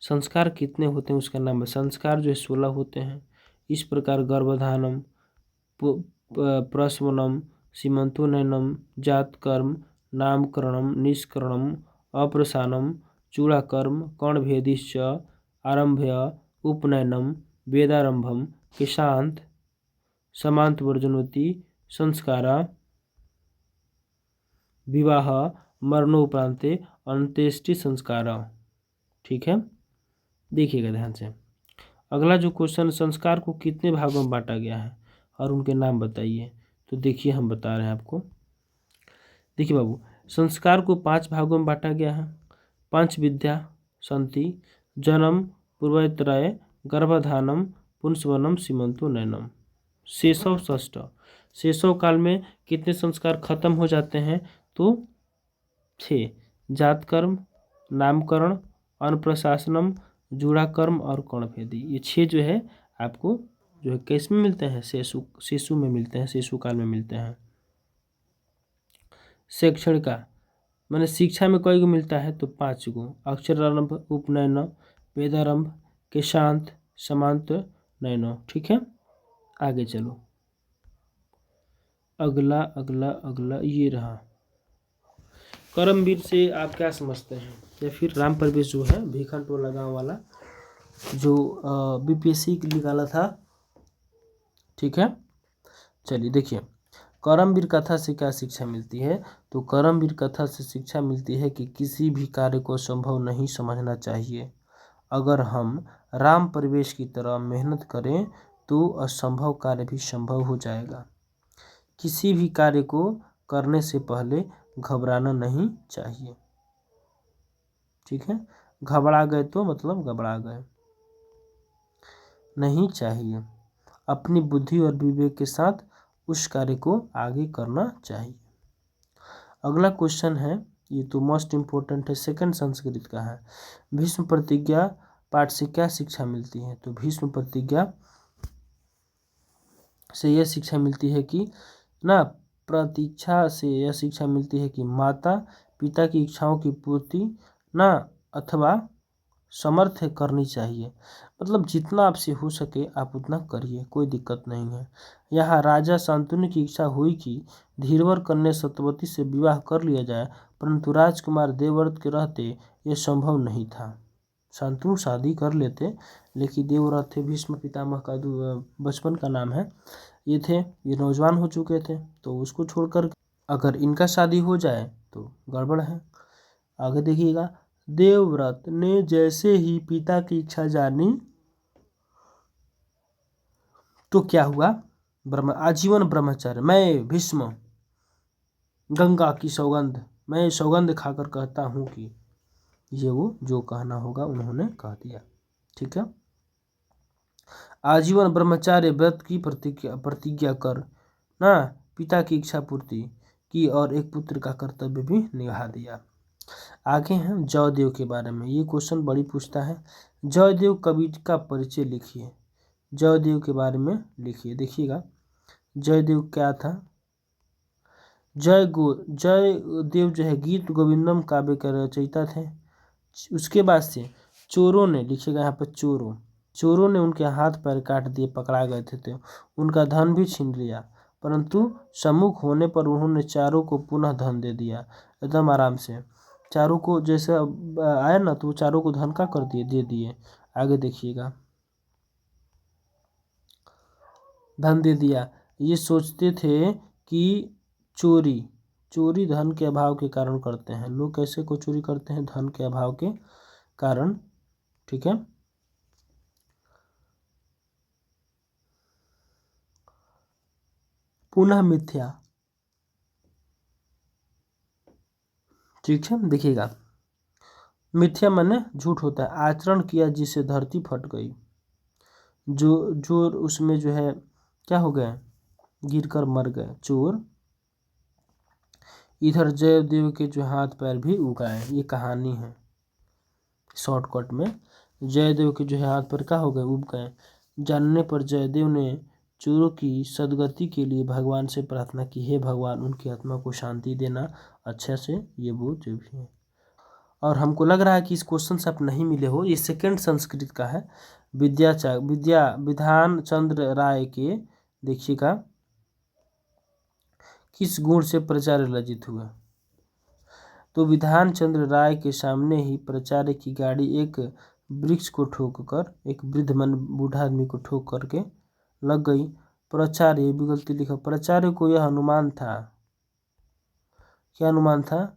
संस्कार कितने होते हैं उसका नाम है। संस्कार जो है 16 होते हैं। इस प्रकार गर्भधानम, प्रसवनम, सीमंतोन्नयनम, जातकर्म, नामकरणम, निष्करणम, अप्रसानम, चूड़ाकर्म, कर्णभेदिश्च, आरंभ्य, उपनयनम, वेदारंभम, केशांत, समांतवर्जनोति, संस्कारा, विवाह, मरणोपरांते, अंत्येष्टि संस्कारा। ठीक है, देखिएगा ध्यान से। अगला जो क्वेश्चन, संस्कार को कितने भागों में बांटा गया है और उनके नाम बताइए। तो देखिए हम बता रहे हैं आपको। देखिए बाबू, संस्कार को 5 भागों में बांटा गया है। पंच विद्या संति, जन्म, पूर्वत्रय, गर्भधानम, पुंसवनम, सीमंतोन्नयनम। शेषव षष्ठ, शेषव काल में कितने संस्कार खत्म हो जाते हैं? तो 6, जातकर्म, नामकरण, अन्नप्रशासनम, जूड़ाकर्म और कर्णभेदी। ये 6 जो है आपको जो है किस में मिलते हैं? शिशु में मिलते हैं, शिशु काल में मिलते हैं। शैक्षणिक का मैंने शिक्षा में कई गो मिलता है? तो 5 गो, अक्षरारंभ, उपनयन, वेदारंभ, केशांत, समांत नयन। ठीक है, आगे चलो, अगला अगला अगला ये रहा। करमवीर से आप क्या समझते हैं? या फिर राम प्रवेश जो है भीखन टोला गाँव वाला जो बीपीएससी निकाला था। ठीक है, चलिए देखिए, करमवीर कथा से क्या शिक्षा मिलती है? तो करमवीर कथा से शिक्षा मिलती है कि किसी भी कार्य को संभव नहीं समझना चाहिए। अगर हम राम प्रवेश की तरह मेहनत करें तो असंभव कार्य भी संभव हो जाएगा। किसी भी कार्य को करने से पहले घबराना नहीं चाहिए। ठीक है, घबरा गए तो मतलब घबरा गए नहीं चाहिए। अपनी बुद्धि और विवेक के साथ उस कार्य को आगे करना चाहिए। अगला क्वेश्चन है, ये तो मोस्ट इम्पोर्टेंट है, सेकंड संस्कृत का है। भीष्म प्रतिज्ञा पाठ से क्या शिक्षा मिलती है? तो भीष्म प्रतिज्ञा से यह शिक्षा मिलती है कि ना, प्रतीक्षा से यह शिक्षा मिलती है कि माता पिता की इच्छाओं की पूर्ति ना अथवा समर्थ करनी चाहिए। मतलब जितना आपसे हो सके आप उतना करिए, कोई दिक्कत नहीं है। यहाँ राजा शांतनु की इच्छा हुई कि धीरवर कन्या सत्यवती से विवाह कर लिया जाए, परंतु राजकुमार देवव्रत के रहते यह संभव नहीं था। शांतनु शादी कर लेते, लेकिन देवव्रत थे, भीष्म पितामह का बचपन का नाम है, ये थे, ये नौजवान हो चुके थे, तो उसको छोड़कर अगर इनका शादी हो जाए तो गड़बड़ है। आगे देखिएगा, देवव्रत ने जैसे ही पिता की इच्छा जानी तो क्या हुआ? आजीवन ब्रह्मचर्य। मैं भीष्म गंगा की सौगंध, मैं सौगंध खाकर कहता हूँ कि ये वो जो कहना होगा उन्होंने कह दिया। ठीक है, आजीवन ब्रह्मचार्य व्रत की प्रतिज्ञा कर ना पिता की इच्छा पूर्ति की और एक पुत्र का कर्तव्य भी निभा दिया। आगे हैं जयदेव के बारे में। ये क्वेश्चन बड़ी पूछता है। जयदेव कवि का परिचय लिखिए, जयदेव के बारे में लिखिए। देखिएगा, जयदेव क्या था? जयदेव जो है गीत गोविंदम काव्य के रचयिता थे। उसके बाद से चोरों ने, लिखिएगा यहाँ पर चोरों ने उनके हाथ पैर काट दिए, पकड़ा गए थे, उनका धन भी छीन लिया, परंतु सम्मुख होने पर उन्होंने चारों को पुनः धन दे दिया। एकदम आराम से चारों को, जैसे आया ना तो चारों को धन का कर दिए, दे दिए। आगे देखिएगा, धन दे दिया। ये सोचते थे कि चोरी धन के अभाव के कारण करते हैं। लोग कैसे को चोरी करते हैं? धन के अभाव के कारण। ठीक है, पुनः मिथ्या। ठीक है, देखिएगा, मिथ्या माने झूठ होता है। आचरण किया जिससे धरती फट गई, जो जो उसमें जो है क्या हो गए, गिरकर मर गए चोर। इधर जयदेव के जो हाथ पैर भी उगाए, ये कहानी है शॉर्टकट में। जयदेव के जो है हाथ पैर क्या हो गए, उग गए। जानने पर जयदेव ने चोरों की सदगति के लिए भगवान से प्रार्थना की, हे भगवान उनकी आत्मा को शांति देना। अच्छा से ये वो जो भी है। और हमको लग रहा है कि इस क्वेश्चन से आप नहीं मिले हो, ये सेकंड संस्कृत का है। विधान चंद्र राय के, देखिएगा, किस गुण से प्राचार्य लज्जित हुए। तो विधान चंद्र राय के सामने ही प्राचार्य की गाड़ी एक वृक्ष को ठोककर, एक वृद्ध मन बूढ़ा आदमी को ठोक करके लग गई। प्राचार्य, ये भी गलती लिखा, प्राचार्य को यह अनुमान था, क्या अनुमान था,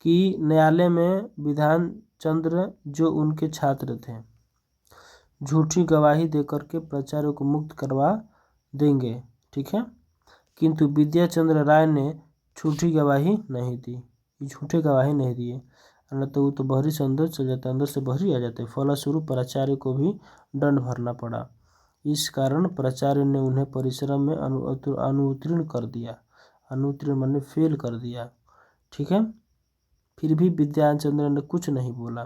कि न्यायालय में विधान चंद्र जो उनके छात्र थे झूठी गवाही देकर के प्राचार्य को मुक्त करवा देंगे। ठीक है, किंतु विद्याचंद्र राय ने झूठी गवाही नहीं दी, झूठे गवाही नहीं दिए, न तो वो तो बहरी से अंदर चल जाते, अंदर से बहरी आ जाते। फलस्वरूप प्राचार्य को भी दंड भरना पड़ा। इस कारण प्राचार्य ने उन्हें परिश्रम में अनुत्तीर्ण कर दिया। अनुत्तीर्ण माने फेल कर दिया। ठीक है, फिर भी विद्याचंद्र ने कुछ नहीं बोला,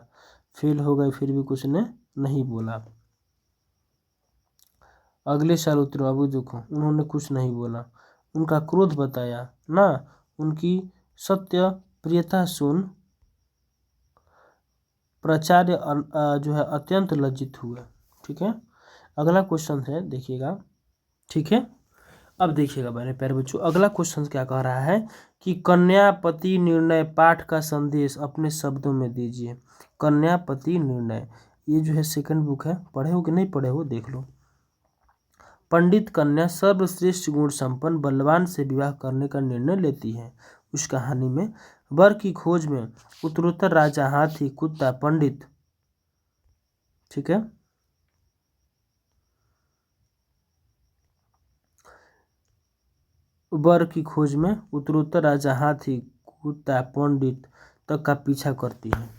फेल हो गए फिर भी कुछ ने नहीं बोला। अगले साल उत्तीर्ण बाबू देखो, उन्होंने कुछ नहीं बोला, उनका क्रोध बताया ना, उनकी सत्य प्रियता सुन प्राचार्य जो है अत्यंत लज्जित हुए। ठीक है, अगला क्वेश्चन है, देखिएगा। ठीक है, अब देखिएगा मेरे प्यारे बच्चों, अगला क्वेश्चन क्या कह रहा है कि कन्यापति निर्णय पाठ का संदेश अपने शब्दों में दीजिए। कन्यापति निर्णय, ये जो है सेकंड बुक है, पढ़े हो कि नहीं पढ़े हो देख लो। पंडित कन्या सर्वश्रेष्ठ गुण संपन्न बलवान से विवाह करने का निर्णय लेती है। उस कहानी में वर की खोज में उत्तरोत्तर राजा हाथी कुत्ता पंडित, ठीक है, वर की खोज में उत्तरोत्तर राजा हाथी कुत्ता पंडित तक का पीछा करती है।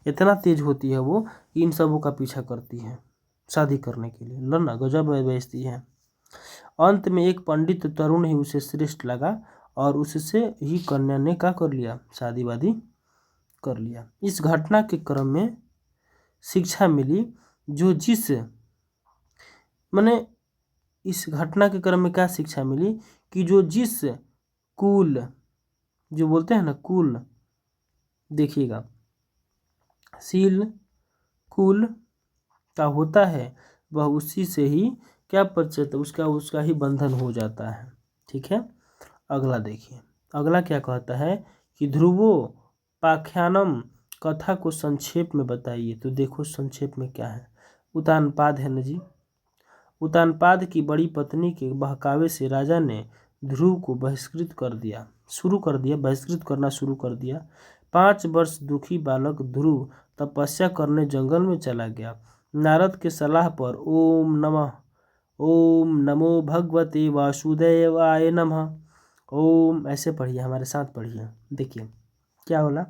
इतना तेज होती है वो, इन सबों का पीछा करती है शादी करने के लिए। लड़ना गजब बेइज्जती है। अंत में एक पंडित तरुण ही उसे श्रेष्ठ लगा और उससे ही कन्या ने क्या कर लिया, शादी वादी कर लिया। इस घटना के क्रम में शिक्षा मिली, जो जिस माने इस घटना के क्रम में क्या शिक्षा मिली कि जो जिस कुल, जो बोलते हैं ना कुल, देखिएगा शील कुल का होता है वह उसी से ही क्या परिचित, उसका ही बंधन हो जाता है। ठीक है, अगला देखिए, अगला क्या कहता है कि ध्रुवोपाख्यानम कथा को संक्षेप में बताइए। तो देखो संक्षेप में क्या है, उतानपाद है ना जी। उतानपाद की बड़ी पत्नी के बहकावे से राजा ने ध्रुव को बहिष्कृत करना शुरू कर दिया। 5 वर्ष दुखी बालक ध्रुव तपस्या करने जंगल में चला गया। नारद के सलाह पर ओम नमो भगवते वासुदेवाय नमः, ओम, ऐसे पढ़िए, हमारे साथ पढ़िए, देखिए क्या बोला,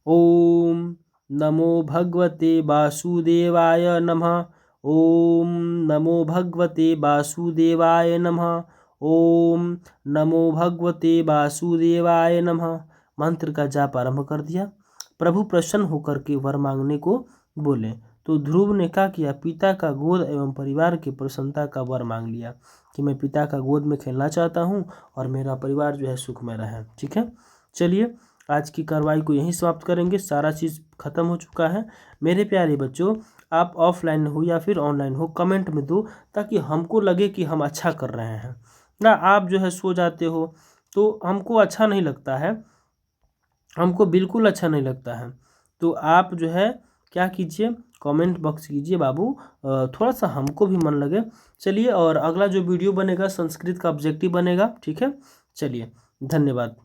ओम नमो भगवते वासुदेवाय नमः, ओम नमो भगवते वासुदेवाय नमः, ओम नमो भगवते वासुदेवाय नमः। मंत्र का जाप आरंभ कर दिया। प्रभु प्रसन्न होकर के वर मांगने को बोले तो ध्रुव ने क्या किया, पिता का गोद एवं परिवार की प्रसन्नता का वर मांग लिया कि मैं पिता का गोद में खेलना चाहता हूँ और मेरा परिवार जो है सुख में रहे। ठीक है, चलिए आज की कार्रवाई को यहीं समाप्त करेंगे, सारा चीज़ खत्म हो चुका है। मेरे प्यारे बच्चों, आप ऑफलाइन हो या फिर ऑनलाइन हो कमेंट में दो, ताकि हमको लगे कि हम अच्छा कर रहे हैं ना। आप जो है सो जाते हो तो हमको अच्छा नहीं लगता है, हमको बिल्कुल अच्छा नहीं लगता है। तो आप जो है क्या कीजिए, कमेंट बॉक्स कीजिए बाबू, थोड़ा सा हमको भी मन लगे। चलिए, और अगला जो वीडियो बनेगा संस्कृत का ऑब्जेक्टिव बनेगा। ठीक है, चलिए, धन्यवाद।